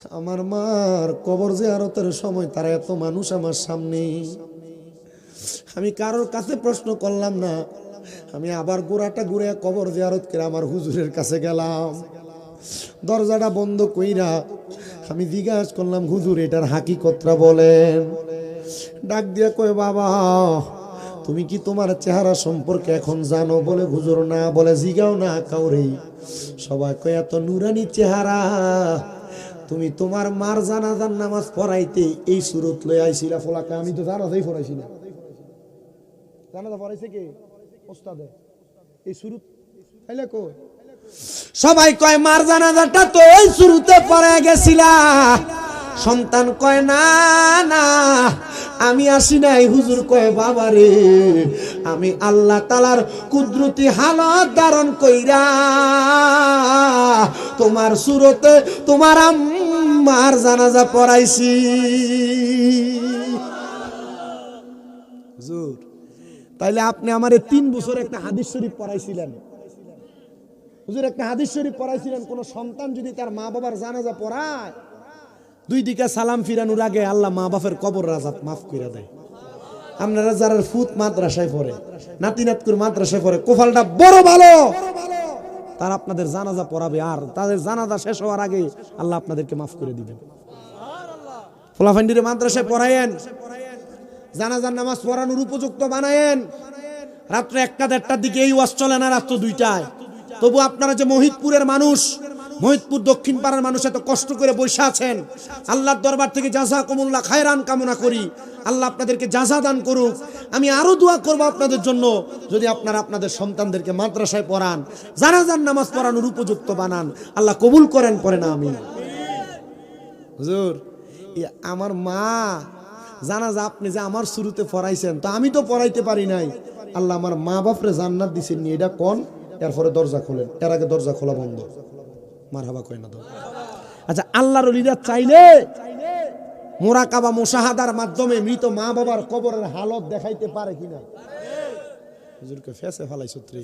আমার মার কবর জিয়ারতের সময় তারা এত মানুষ আমার সামনে, আমি কারোর কাছে প্রশ্ন করলাম না। আমি আবার গোড়াটা ঘুরে কবর জিয়ারত করে আমার হুজুরের কাছে গেলাম। দরজাটা বন্ধ কইরা আমি জিজ্ঞাসা করলাম, হুজুর এটার হাকিকতটা বলেন। ডাক দিয়া কয়, বাবা তুমি কি তোমার চেহারা সম্পর্কে এখন জানো? বলে হুজুর না। বলে জিগাও না কাউরে। সবাই কয় এত নুরানি চেহারা, তুমি তোমার মার জানাজার নামাজ পড়াইতে এই সুরত লই আইছিলা? ফলাকে আমি তো জানাজাই পড়াইছি না। জানাজা পড়াইছে কে? ওস্তাদে। এই সুরত তাইলে কই? সবাই কয় মার জানাজাটা তো ওই শুরুতে পড়ে গেছিলা। সন্তান কয় না না আমি আসি নাই। হুজুর কয়, বাবা রে আমি আল্লাহ তাআলার কুদরতি হালত ধারণ কইরা তোমার সুরতে তোমার আম্মার জানাজা পড়াইছি। হুজুর তাইলে আপনি আমারে 3 বছর একটা হাদিস শরীফ পড়াইছিলেন। হুজুর একটা হাদিস শরীফ পড়াইছিলেন, কোন সন্তান যদি তার মা বাবার জানাজা পড়ায়, 2 দিকে সালাম ফিরানোর আগে আল্লাহ মা বাপের কবর রাজাত মাফ করে দেয়। আপনারা যারা ফুত মাদ্রাসায় পড়ে, নাতিনাতকুর মাদ্রাসায় পড়ে, কোফালটা বড় ভালো, তারা আপনাদের জানাজা পড়াবে, আর তাদের জানাজা শেষ হওয়ার আগে আল্লাহ আপনাদেরকে মাফ করে দিবেন। ফলাফান্ডিরে মাদ্রাসায় পড়ায়েন, জানাজার নামাজ পড়ানোর উপযুক্ত বানায়েন। রাত্রে 1টা-1:30টার দিকে এই ওয়াজ চলে না, রাত্র 2টায়। তবু আপনারা যে মহিদপুরের মানুষ, মহিদপুর দক্ষিণ পাড়ার মানুষ এত কষ্ট করে বসে আছেন, আল্লাহর দরবার থেকে জাযাকুমুল্লাহ খায়রান কামনা করি। আল্লাহ আপনাদেরকে জাযা দান করুক। আমি আরো দোয়া করব আপনাদের জন্য, যদি আপনারা আপনাদের সন্তানদেরকে মাদ্রাসায় পড়ান, জানাজার নামাজ পড়ানোর উপযুক্ত বানান, আল্লাহ কবুল করেন, পড়েন আমিন। হুজুর আমার মা জানাজা আপনি যে আমার শুরুতে পড়াইছেন, তো আমি তো পড়াইতে পারি নাই, আল্লাহ আমার মা বাপরে জান্নাত দিছেন নি, এটা কোন? এরপরে দরজা খোলেন, এর আগে দরজা খোলা বন্ধ। মারহাবা কয় না তো? আচ্ছা, আল্লাহর ওলিরা চাইলে মুরাকাবা মুশাহাদার মাধ্যমে মৃত মা বাবার কবরের হালত দেখাইতে পারে কিনা? হুজুরকে ফেসে ফেলাইছ রে।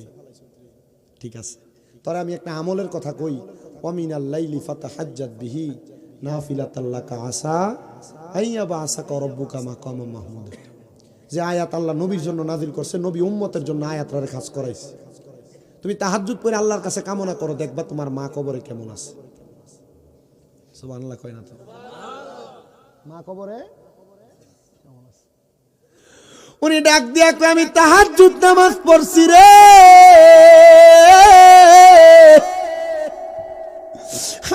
ঠিক আছে, তবে আমি একটা আমলের কথা কই। ওয়ামিনাল লাইলি ফাতাহাজ্জাত বিহি নাফিলাতাল লাকা আসা আইয়াবা আসাকা রাব্বুকা মাকামা মাহমুদ। যে আয়াত আল্লাহ নবীর জন্য নাজিল করছে, নবী উম্মতের জন্য আয়াতটারে খাস করাইছে। তুমি তাহাজ্জুদ পড়ে আল্লাহর কাছে কামনা করো, দেখবা তোমার মা কবরে কেমন আছে। সুবহানাল্লাহ কয় না তো? মা কবরে কেমন আছে? উনি ডাক দিয়া কয়, আমি তাহাজ্জুদ নামাজ পড়ছি রে,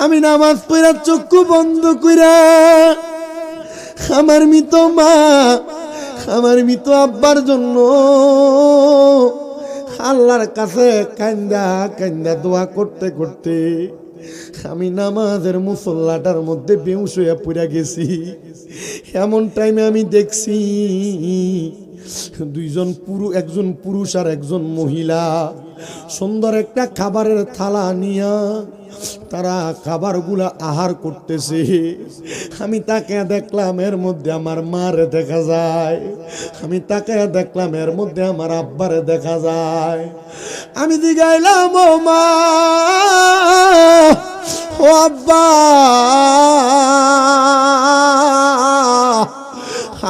আমি নামাজ পড়া চক্ষু বন্ধ কইরা আমার মৃত মা, আমার মৃত আব্বার জন্য আল্লাহর কাছে কান্দা কান্দা দোয়া করতে করতে আমি নামাজের মুসল্লাটার মধ্যে বেহুশ হইয়া পড়ে গেছি। এমন টাইমে আমি দেখছি একজন পুরুষ আর একজন মহিলা সুন্দর একটা খাবারের থালা নিয়া তারা খাবারগুলা আহার করতেছে। আমি তাকে দেখলাম, এর মধ্যে আমার মারে দেখা যায়। আমি তাকে দেখলাম, এর মধ্যে আমার আব্বারে দেখা যায়। আমি জিগাইলাম, ও মা, ও আব্বা,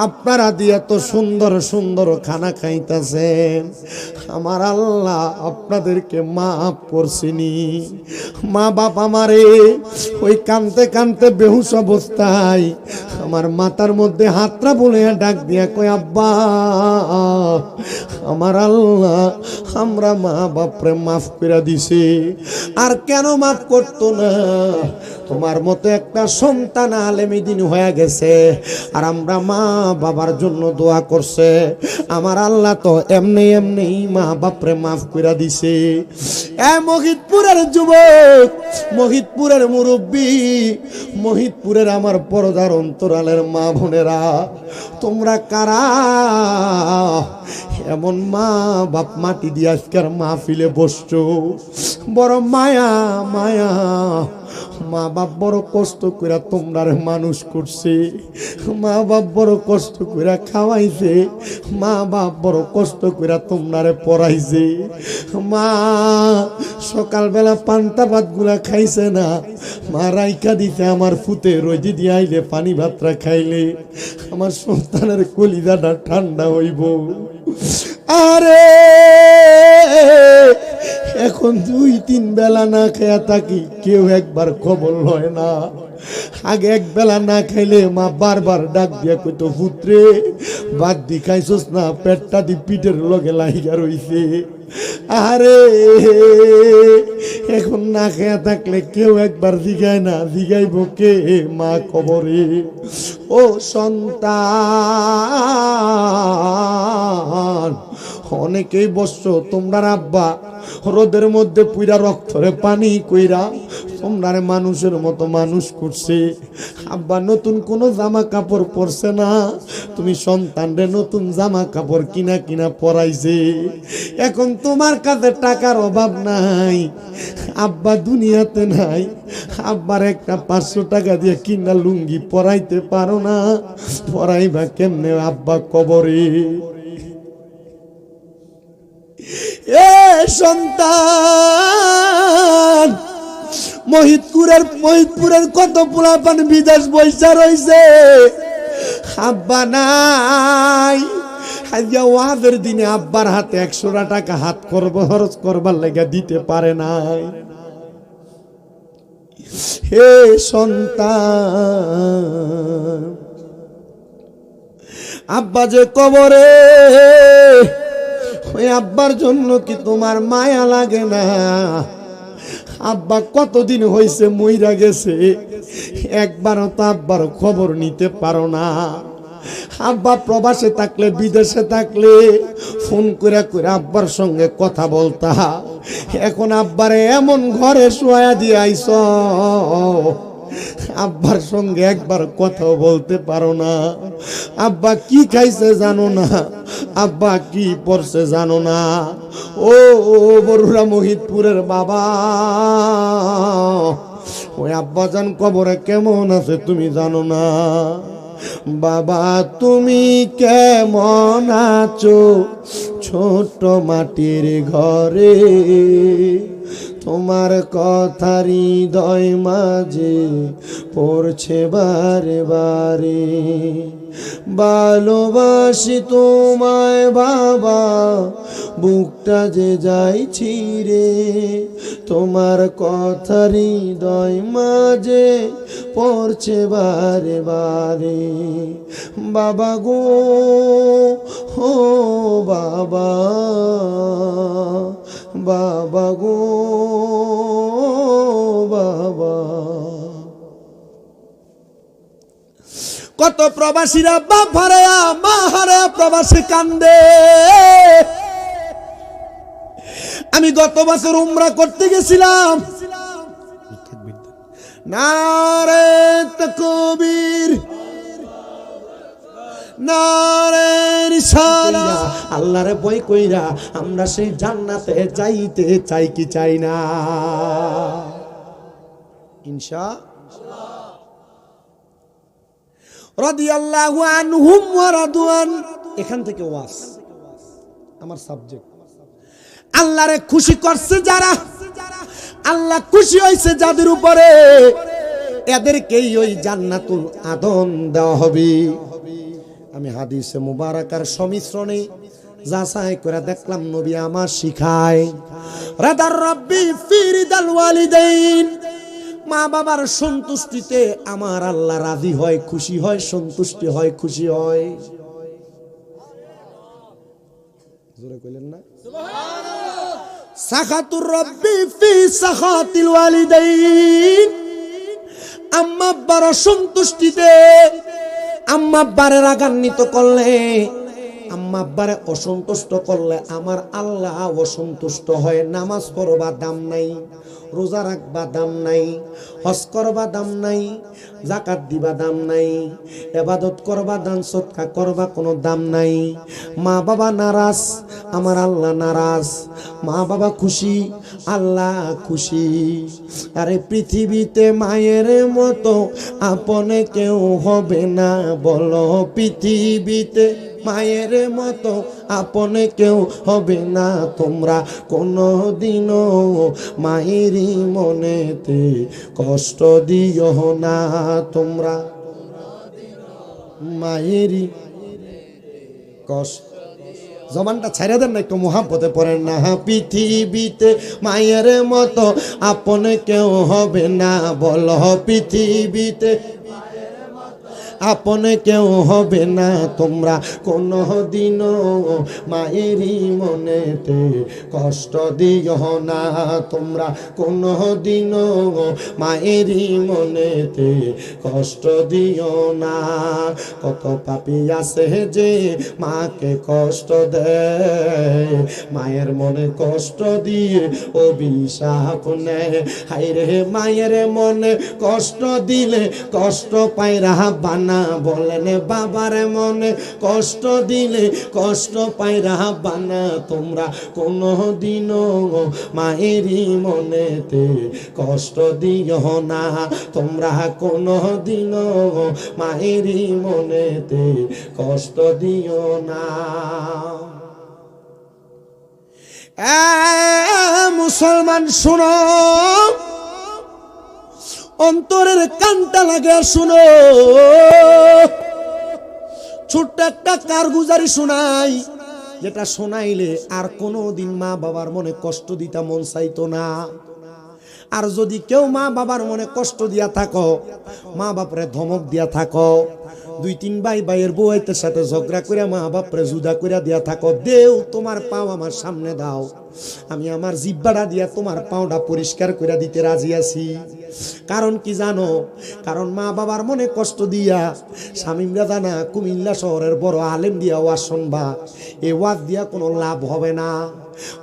আপনারা দিয়ে এত সুন্দর সুন্দর খানা খাইতেছেন, আমার আল্লাহ আপনাদেরকে মাফ করছিনি? মা বাপ আমারে ওই কানতে কানতে বেহুশ অবস্থায় আমার মাথার মধ্যে হাতটা বলে ডাক দিয়া কয়, আব্বা, আমার আল্লাহ আমরা মা বাপরে মাফ করে দিছি। আর কেন মাফ করতো না? তোমার মতো একটা সন্তান আলেমী দিন হয়ে গেছে, আর আমরা মা বাবার জন্য দোয়া করছে, আমার আল্লাহ তো এমনি এমনি মা বাপরে মাফ করে দিছে। মহিদপুরের যুবক, মহিদপুরের মুরব্বী, মহিদপুরের আমার পর্দার অন্তরালের মা বোনেরা, তোমরা কারা এমন মা বাপ মাটি দিয়ে আজকের মাহফিলে বসছো? বড় মায়া মায়া মা বাপ বড় কষ্ট করে তোমরারে মানুষ করছে, মা বাপ বড় কষ্ট করে খাওয়াইছে, মা বাপ বড় কষ্ট করে তোমরারে পড়াইছে। মা সকালবেলা পান্তা ভাত গুলা খাইছে না, মা রাইখা দিতে আমার ফুতে রোজি দিয়ে আইলে পানি ভাতরা খাইলে আমার সন্তানের কলিজাটা ঠান্ডা হইব। আরে এখন 2-3 বেলা না খেয়া থাকি, কেউ একবার খবর লয় না। আগে এক বেলা না খাইলে মা বারবার ডাক দিয়া কইতো, পুত্রে ভাত দি খাইছস না, পেটটা দি পিঠের লগে লাইগা রইছে। আরে এখন না খেয়া থাকলে কেউ একবার জিগায় না, জিগাইব কে? মা কবরে। ও সন্তান, অনেকেই বসছো তোমরা আব্বা রোদের মধ্যে পুইরা রক্তরে পানি কইরা তোমরারে মানুষের মতো মানুষ করছে। আব্বা নতুন কোনো জামা কাপড় পরছে না, তুমি সন্তানরে নতুন জামা কাপড় কিনা কিনা পরাইছে। এখন তোমার কাছে টাকার অভাব নাই, আব্বা দুনিয়াতে নাই, আব্বার একটা 500 টাকা দিয়ে কিনা লুঙ্গি পরাইতে পারো না, পরাইবা কেমনে? আব্বা কবরে। এ সন্তান, মহিতপুরের কত পোলাপান বিদেশ বৈশা রইছে, আব্বা নাই। আজকে ওয়াজের দিনে আব্বার হাতে 100 টাকা হাত খরচ করবার লেগে দিতে পারে নাই। হে সন্তান, আব্বা যে কবরে, ওই আব্বার জন্য কি তোমার মায়া লাগে না? আব্বা কতদিন হয়েছে মইরা গেছে, একবারও তো আব্বার খবর নিতে পারো না। আব্বা প্রবাসে থাকলে, বিদেশে থাকলে ফোন করে করে আব্বার সঙ্গে কথা বলতা। এখন আব্বারে এমন ঘরে শোয়া দিয়ে আইছ, আব্বার সঙ্গে একবার কথাও বলতে পারো না। আব্বা কি খাইছে জানো না, আব্বা কি পড়ছে জানো না। ও বরুরা মহিতপুরের বাবা, ওই আব্বা জান কবরে কেমন আছে তুমি জানো না। বাবা তুমি কেমন আছো ছোট মাটির ঘরে, তোমার কথা হৃদয় মাঝে পড়ছে বারে বারে। ভালোবাসি তোমায় বাবা, বুকটা যে যাই ছিঁড়ে, তোমার কথা হৃদয় মাঝে পড়ছে বারে বারে। বাবা গো, ও বাবা, বাবা গো বাবা। কত প্রবাসীরা বাপ হারায়া মা হারায়া প্রবাসী কান্দে। আমি গত বছর উমরা করতে গেছিলাম, নারে তাকবীর, নারে রিসালাত। আল্লাহরে ভয় কইরা আমরা সেই জান্নাতে যাইতে চাই কি চাই না? ইনশাআল্লাহ। রাদিয়াল্লাহু আনহুম ওয়া রাদওয়ান। এখান থেকে ওয়াজ আমার সাবজেক্ট। আল্লাহরে খুশি করছে যারা, আল্লাহ খুশি হইছে যাদের উপরে, এদেরকেই ওই জান্নাতুল আদন দেওয়া হবে। আমি হাদিসে মুবারাকার সমিশ্রণে যাচাই করে দেখলাম, নবী আমার শিখায় রাদার রাব্বি ফি রিদাল ওয়ালিদাইন, মা বাবার সন্তুষ্টিতে আমার আল্লাহ রাজি হয়, খুশি হয়, সন্তুষ্টি হয়, খুশি হয়। জোরে কইলেন না সুবহানাল্লাহ। সাখাতুর রাব্বি ফি সাখাতিল ওয়ালিদাইন, আম্মা আব্বার সন্তুষ্টিতে, আম্মা আব্বারে রাগান্বিত করলে, আম্মা আব্বারে অসন্তুষ্ট করলে আমার আল্লাহ অসন্তুষ্ট হয়। নামাজ পড়বা দাম নাই, রোজা রাখবা দাম নাই, হজ করবা দাম নাই, যাকাত দিবা দাম নাই, ইবাদত করবা, দান সদকা করবা, কোনো দাম নাই। মা বাবা নারাজ, আমার আল্লাহ নারাজ। মা বাবা খুশি, আল্লাহ খুশি। আরে পৃথিবীতে মায়ের মতো আপন কেউ হবে না, বলো পৃথিবীতে মায়ের মতো আপন কেউ হবে না। তোমরা কোনো দিনও মায়েরই মনেতে কষ্ট দিও না, তোমরা মায়েরই কষ্ট। জবানটা ছাইরা দেন না, একটু মোহাব্বতে পড়েন না। পৃথিবীতে মায়ের মতো আপন কেউ হবে না, বলো পৃথিবীতে আপন কেউ হবে না। তোমরা কোনো দিনও মায়েরই মনেতে কষ্ট দিও না, তোমরা কোনো দিনও মায়েরই মনেতে কষ্ট দিও না। কত পাপী আছে যে মাকে কষ্ট দেয়, মায়ের মনে কষ্ট দিয়ে অভিশাপ নেয়। হায়রে মায়ের মনে কষ্ট দিলে কষ্ট পায় রাব্বানা, বলেন বাবার মনে কষ্ট দিলে কষ্ট পায় রাব্বানা। তোমরা কোনো দিনও মায়েরই মনেতে কষ্ট দিও না, তোমরা কোনো দিনও মায়েরই মনেতে কষ্ট দিও না। মুসলমান শোনো, অন্তরের কানটা লাগে শুনো। ছোট্ট একটা কারগুজারি শোনাই, যেটা শোনাইলে আর কোনো দিন মা বাবার মনে কষ্ট দিতে মন চাইতো না। আর যদি কেউ মা বাবার মনে কষ্ট দিয়া থাকো, মা বাপরে ধমক দিয়া থাকো, দুই তিন ভাইয়ের বউয়ের সাথে ঝগড়া করে মা বাপরে জুদা করে দিয়া থাকো, দেও তোমার পাও আমার সামনে দাও, আমি আমার জিব্বাটা দিয়া তোমার পাওটা পরিষ্কার করে দিতে রাজি আছি। কারণ কি জানো? কারণ মা বাবার মনে কষ্ট দিয়া শামিমরা জানা কুমিল্লা শহরের বড় আলেম দিয়া ওয়াজ শুনবা, এ ওয়াজ দিয়া কোনো লাভ হবে না।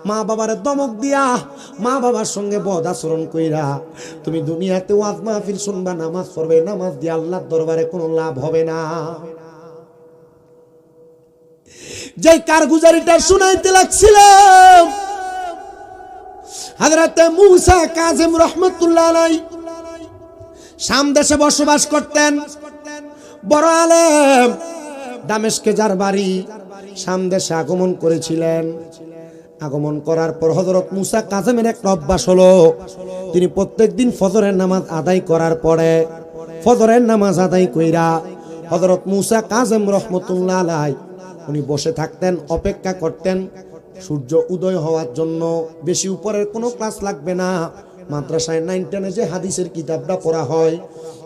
মা বাবার দমক দিয়া, মা বাবার সঙ্গে বদ আচরণ কইরা তুমি দুনিয়াতে ওয়াজ মাহফিল শুনবা, নামাজ পড়বে, নামাজ দিয়া আল্লাহর দরবারে কোনো লাভ হবে না। যে কারগুজারিটা শুনাইতে লাগছিলাম, হযরতে মূসা কাযিম রাহমাতুল্লাহ আলাইহি শাম দেশে বসবাস করতেন, বড় আলেম, দামেস্কে যার বাড়ি, শাম দেশে আগমন করেছিলেন। আগমন করার পর হযরত মূসা কাযিমের একটা অভ্যাস হলো, তিনি প্রত্যেকদিন ফজরের নামাজ আদায় করার পরে, ফজরের নামাজ আদায় কইরা হযরত মূসা কাযিম রাহমাতুল্লাহ আলাইহি উনি বসে থাকতেন, অপেক্ষা করতেন সূর্য উদয় হওয়ার জন্য। বেশি উপরের কোনো ক্লাস লাগবে না, মাদ্রাসায় 9 10 যে হাদিসের কিতাবটা পড়া হয়,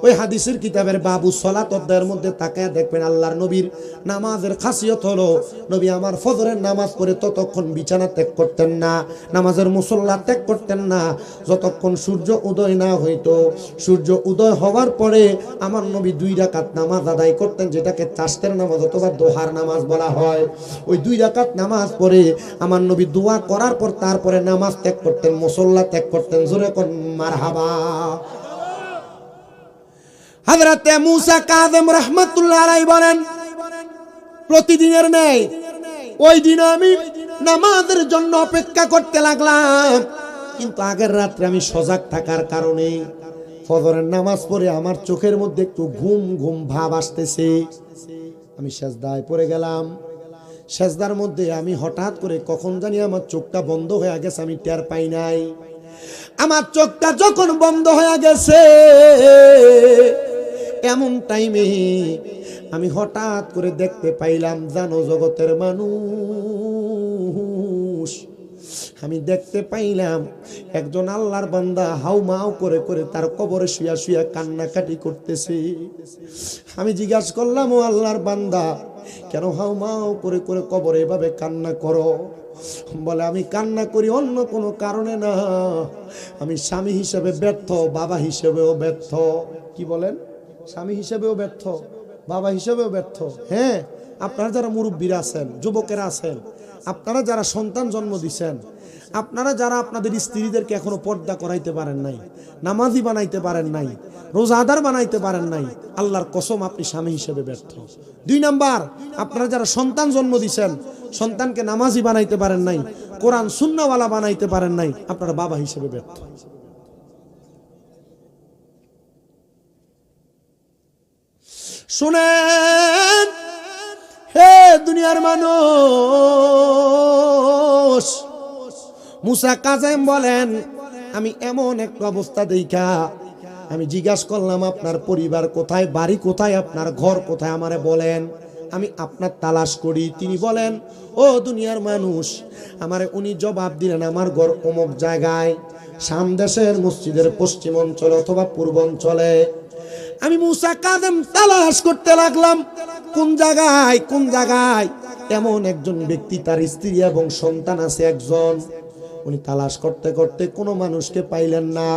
ওই হাদিসের কিতাবের বাবু সালাত অধ্যায়ের মধ্যে তাকায় দেখবেন আল্লাহর নবীর নামাজের খাসিয়ত হলো, নবী আমার ফজরের নামাজ পড়ে ততক্ষণ বিছানা ত্যাগ করতেন না, নামাজের মুসল্লা ত্যাগ করতেন না, যতক্ষণ সূর্য উদয় না হইতো। সূর্য উদয় হওয়ার পরে আমার নবী 2 রাকাত নামাজ আদায় করতেন, যেটাকে তাশতের নামাজ অথবা দোহার নামাজ বলা হয়। ওই 2 রাকাত নামাজ পড়ে আমার নবী দোয়া করার পর তারপরে নামাজ ত্যাগ করতেন, মুসল্লা ত্যাগ করতেন। জোরে কোন মারহাবা। হযরতে মূসা কাযিম রাহমাতুল্লাহ আলাইহি বলেন, প্রতিদিনের ন্যায় ওই দিন আমি নামাজের জন্য অপেক্ষা করতে লাগলাম, কিন্তু আগের রাত্রে আমি সজাগ থাকার কারণে ফজরের নামাজ পড়ে আমার চোখের মধ্যে একটু ঘুম ঘুম ভাব আসতেছে। আমি সিজদায় পড়ে গেলাম, সিজদার মধ্যে আমি হঠাৎ করে কখন জানি আমার চোখটা বন্ধ হয়ে গেছে, আমি টের পাই নাই। আমার চোখটা যখন বন্ধ হয়ে গেছে, এমন টাইমে আমি হঠাৎ করে দেখতে পাইলাম, জানো জগতের মানুষ, আমি দেখতে পাইলাম একজন আল্লাহর বান্দা হাউমাউ করে করে তার কবরে শুয়া শুয়া কান্নাকাটি করতেছে। আমি জিজ্ঞাসা করলাম, ও আল্লাহর বান্দা, কেন হাউমাউ করে করে কবরে এভাবে কান্না করো? বলে, আমি কান্না করি অন্য কোনো কারণে না, আমি স্বামী হিসেবে ব্যর্থ, বাবা হিসেবেও ব্যর্থ। কি বলেন? স্বামী হিসেবেও ব্যর্থ, বাবা হিসেবেও ব্যর্থ। হ্যাঁ, আপনারা যারা মুরব্বীরা আছেন, যুবকেরা আছেন, আপনারা যারা সন্তান জন্ম দিচ্ছেন, আপনারা যারা আপনাদের স্ত্রীদেরকে এখনো পর্দা করাইতে পারেন নাই, নামাজি বানাইতে পারেন নাই, রোজাদার বানাইতে পারেন নাই, আল্লাহর কসম আপনি স্বামী হিসেবে ব্যর্থ। 2 নাম্বার, আপনারা যারা সন্তান জন্ম দিচ্ছেন, সন্তানকে নামাজি বানাইতে পারেন নাই, কোরআন সুন্নাহওয়ালা বানাইতে পারেন নাই, আপনারা বাবা হিসেবে ব্যর্থ। শুনেন হে দুনিয়ার মানুষ, মুসা কাজেম বলেন, আমি এমন একটা অবস্থা দেখা আমি জিজ্ঞাসা করলাম আপনার পরিবার কোথায়, বাড়ি কোথায়, আপনার ঘর কোথায়, আমারে বলেন, আমি আপনার তালাশ করি। তিনি বলেন, ও দুনিয়ার মানুষ, আমারে উনি জবাব দিলেন, আমার ঘর অমুক জায়গায়, শাম দেশের মসজিদের পশ্চিম অঞ্চলে অথবা পূর্ব অঞ্চলে। আমি মুসা কাজেম তালাশ করতে লাগলাম, কোন জায়গায় কোন জায়গায় এমন একজন ব্যক্তি, তার স্ত্রী এবং সন্তান আছে একজন। উনি তালাশ করতে করতে কোনো মানুষকে পাইলেন না।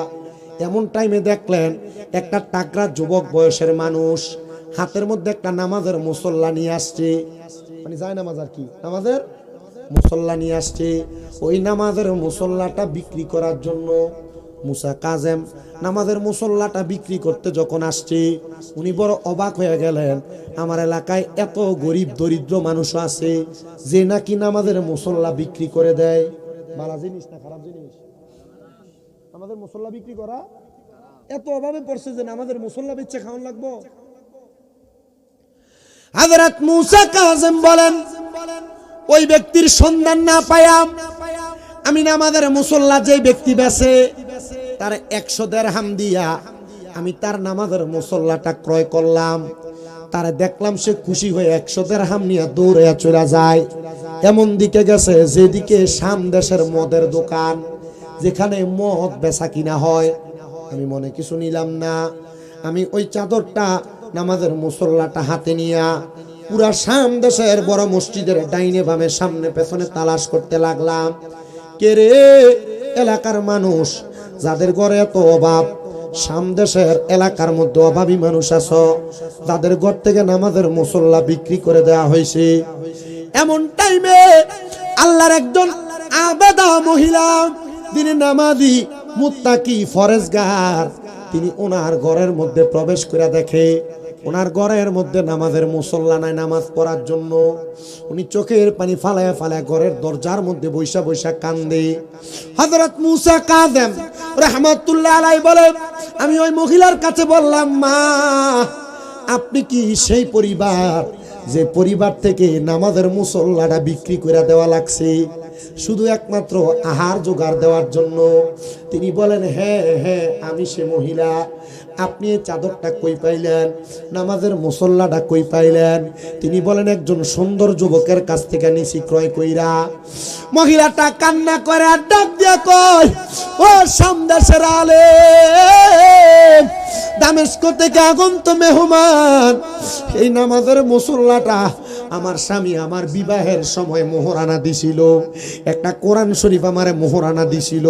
এমন টাইমে দেখলেন একটা টাকরা যুবক বয়সের মানুষ হাতের মধ্যে একটা নামাজের মুসল্লা নিয়ে আসছে। মানে যায় নামাজ আর কি, নামাজের মুসল্লা নিয়ে আসছে। ওই নামাজের মুসল্লাটা বিক্রি করার জন্য মুসা কাজেম নামাজের মুসল্লাটা বিক্রি করতে যখন আসছে, উনি বড় অবাক হয়ে গেলেন। আমার এলাকায় এত গরিব দরিদ্র মানুষ আছে যে নাকি নামাজের মুসল্লা বিক্রি করে দেয়। ভালো জিনিস না খারাপ জিনিস? আমাদের মুসল্লা বিক্রি করা এত অভাবে পড়ছে যে নামাজের মুসল্লা বেচে খাওয়ান লাগবো। হযরত মুসা কাজেম বলেন, ওই ব্যক্তির সন্ধান না পাইয়া আমি নামাজের মুসল্লা যে ব্যক্তি বেচে তার 100 দিরহাম দিয়া আমি তার নামাজের মুসল্লাটা ক্রয় করলাম। তারে দেখলাম সে খুশি হয়ে 100 দিরহাম নিয়ে দৌড়ে চলে যায়। এমন দিকে গেছে যেদিকে শাম দেশের মদের দোকান, যেখানে মদ বেচা কিনা হয়। আমি মনে কিছু নিলাম না, আমি ওই চাদরটা নামাজের মুসল্লাটা হাতে নিয়া পুরা শাম দেশের বড় মসজিদের ডাইনে বামে সামনে পেছনে তালাশ করতে লাগলাম। কে রে এলাকার মানুষ যাদের ঘরে এত অভাব, শাম দেশের এলাকার মধ্যে অভাবী মানুষ আছো, তাদের ঘর থেকে নামাজের মুসল্লা বিক্রি করে দেওয়া হয়েছে। এমন টাইমে আল্লাহর একজন আবেদা মহিলা, তিনি নামাজি মুত্তাকি ফরেজগার, তিনি ওনার ঘরের মধ্যে প্রবেশ করে দেখে ওনার ঘরের মধ্যে নামাজের মুসল্লা নাই নামাজ পড়ার জন্য। উনি চোখের পানি ফালায় ফালায় ঘরের দরজার মধ্যে বৈশা বৈশা কান্দে। হযরত মুসা কাজেম রাহমাতুল্লাহ আলাইহি বলে, আমি ওই মহিলার কাছে বললাম, মা আপনি কি সেই পরিবার যে পরিবার থেকে নামাজের মুসল্লাটা বিক্রি করে দেওয়া লাগছে শুধু একমাত্র আহার জোগাড় দেওয়ার জন্য? তিনি বলেন, হ্যাঁ হ্যাঁ আমি সে মহিলা। আপনি এই চাদরটা কই পাইলেন, নামাজের মুসল্লাটা কই পাইলেন? তিনি বলেন, একজন সুন্দর যুবকের কাছ থেকে নিছি ক্রয় কইরা। মহিলাটা কান্না করে আর ডাক দিয়া কয়, ও শাম দেশের আলেম, দামেস্ক থেকে আগন্ত মেহমান, এই নামাজের মুসল্লাটা আমার স্বামী আমার বিবাহের সময় মোহরানা দিছিল, একটা কোরআন শরীফ আমারে মোহরানা দিছিল।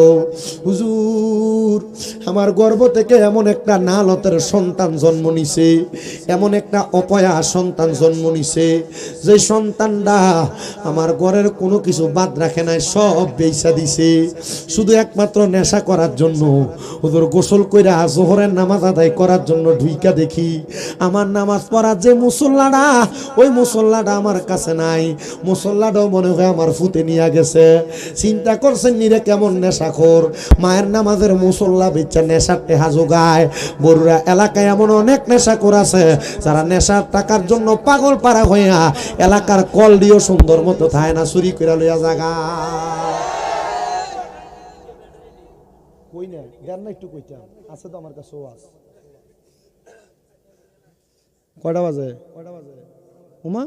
হুজুর আমার গর্ভ থেকে এমন একটা নালতের সন্তান জন্ম নিছে, এমন একটা অপয়া সন্তান জন্ম নিছে যে সন্তানটা আমার ঘরের কোনো কিছু বাদ রাখে নাই, সব বেইসা দিছে শুধু একমাত্র নেশা করার জন্য। হুজুর গোসল কইরা জোহরের নামাজ আদায় করার জন্য ঢুইকা দেখি আমার নামাজ পড়ার যে মুসল্লাটা, ওই মুসল্লাটা আমার কাছে নাই, মুসল্লাটাও মনে হয় আমার ফুতে নিয়ে গেছে। চিন্তা করছেন নিরে কেমন নেশাখোর, মায়ের নামাজের মুসল্লা বেচা নেশার টেহা যোগায়। বড়ুরা এলাকায় এমন অনেক নেশাখোর আছে যারা নেশার টাকার জন্য পাগল পাড়া হইয়া এলাকার কল দিয়েও সুন্দর মতো থায় না, চুরি করে লইয়া জাগা। কই না গান না একটু কইতাম আছে তো আমার কাছে ওয়াজ। কয়টা বাজে? উমা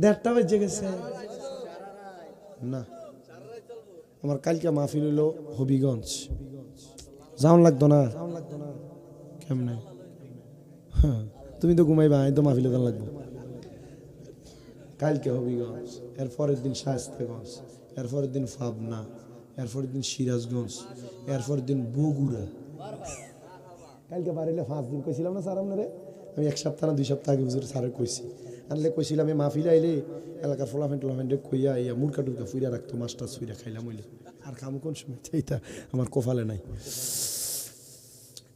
1:30 বেজে গেছে না। আমার কালকে মাহফিল হইল হবিগঞ্জ, যাওন লাগতো না? কেমনে? তুমি তো ঘুমাইবা, আমি তো মাহফিলে যাওয়া লাগবো। কালকে হবিগঞ্জ, এরপরের দিন শায়েস্তাগঞ্জ, এরপরের দিন পাবনা, এরপরের দিন সিরাজগঞ্জ, এরপরের দিন বগুড়া। কালকে বাড়িলে 5 দিন কইছিলাম না স্যার আপনারে? আমি 1 সপ্তাহ না 2 সপ্তাহ আগে হুজুর স্যারে কইছি আনলে কইছিলাম এই মাহফিলে আইলে এলাকার ফলাফেন্টে কইয়া ইয়া মুরকা টুরকা ফুইরা রাখতো, মাছটা ফুইরা খাইলাম হইলে। আর খামু কোন সময়, এইটা আমার কপালে নাই।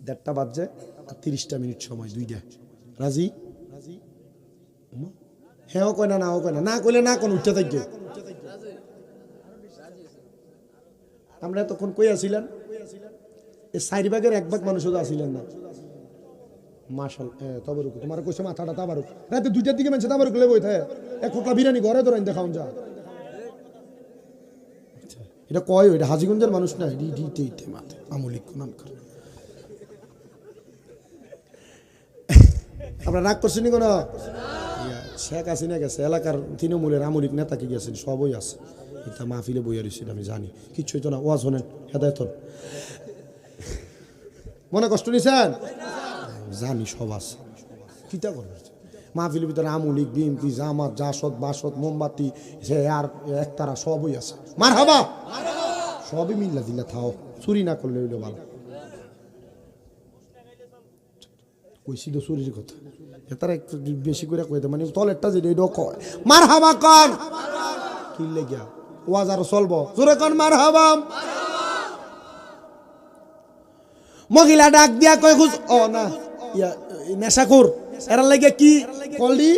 1:30 বাজে আর 30টা মিনিট সময়, 2টা। রাজি? হ্যাঁ কয় না, নাও কয় না, না কইলে না কোন উঠতে থাকবে। আমরা তখন কই আছিলেন? এই 4 ভাগের 1 ভাগ মানুষ শুধু আসিলেন না। মাশাল তবরুক, তোমার কইছে মাথাটা তাবারুক। রাতে 2টার দিকে মানুষ তাবারুক লে বই থাকে, 1 কোটলা বিরিয়ানি ঘরে ধরেন দেখাউন যা। এটা কয় ওইটা হাজীগঞ্জের মানুষ না, ডিতে মাথা আমলিক নাম করে। আপনারা রাগ করছেন কোন? শেখ হাসিনা গেছে, এলাকার তৃণমূলের আমলিক নেতা কি গেছেন, সবই আছে। এটা মাহফিলে বইয়া রয়েছেন, আমি জানি কিচ্ছুই তো না। ওয়াজ শোনেন, হেদায়েত হন। মনে কষ্ট নিছেন? জানি সব আছে, কিতা করবেন। মাহফিলের ভিতরে আমলিক, বিএনপি, জামাত, জাসদ, বাসদ, মোমবাতি, সে আর একতারা সবই আছে। মারহাবা, সবই মিল্লা দিল্লা থাও, চুরি না করলে হইলো ভালো। কইছি তো চুরির কথা, এটার একটু বেশি করে কইতে, মানে তলেরটা যে এটাও কয় মারহাবা কন, কি লেগিয়া ওয়াজ আর চলবো, জোরে কন মারহাবা। মহিলা ডাক দিয়া কয় খুঁজ, ও না নেশাখোর, এরা লাগে কি কলডি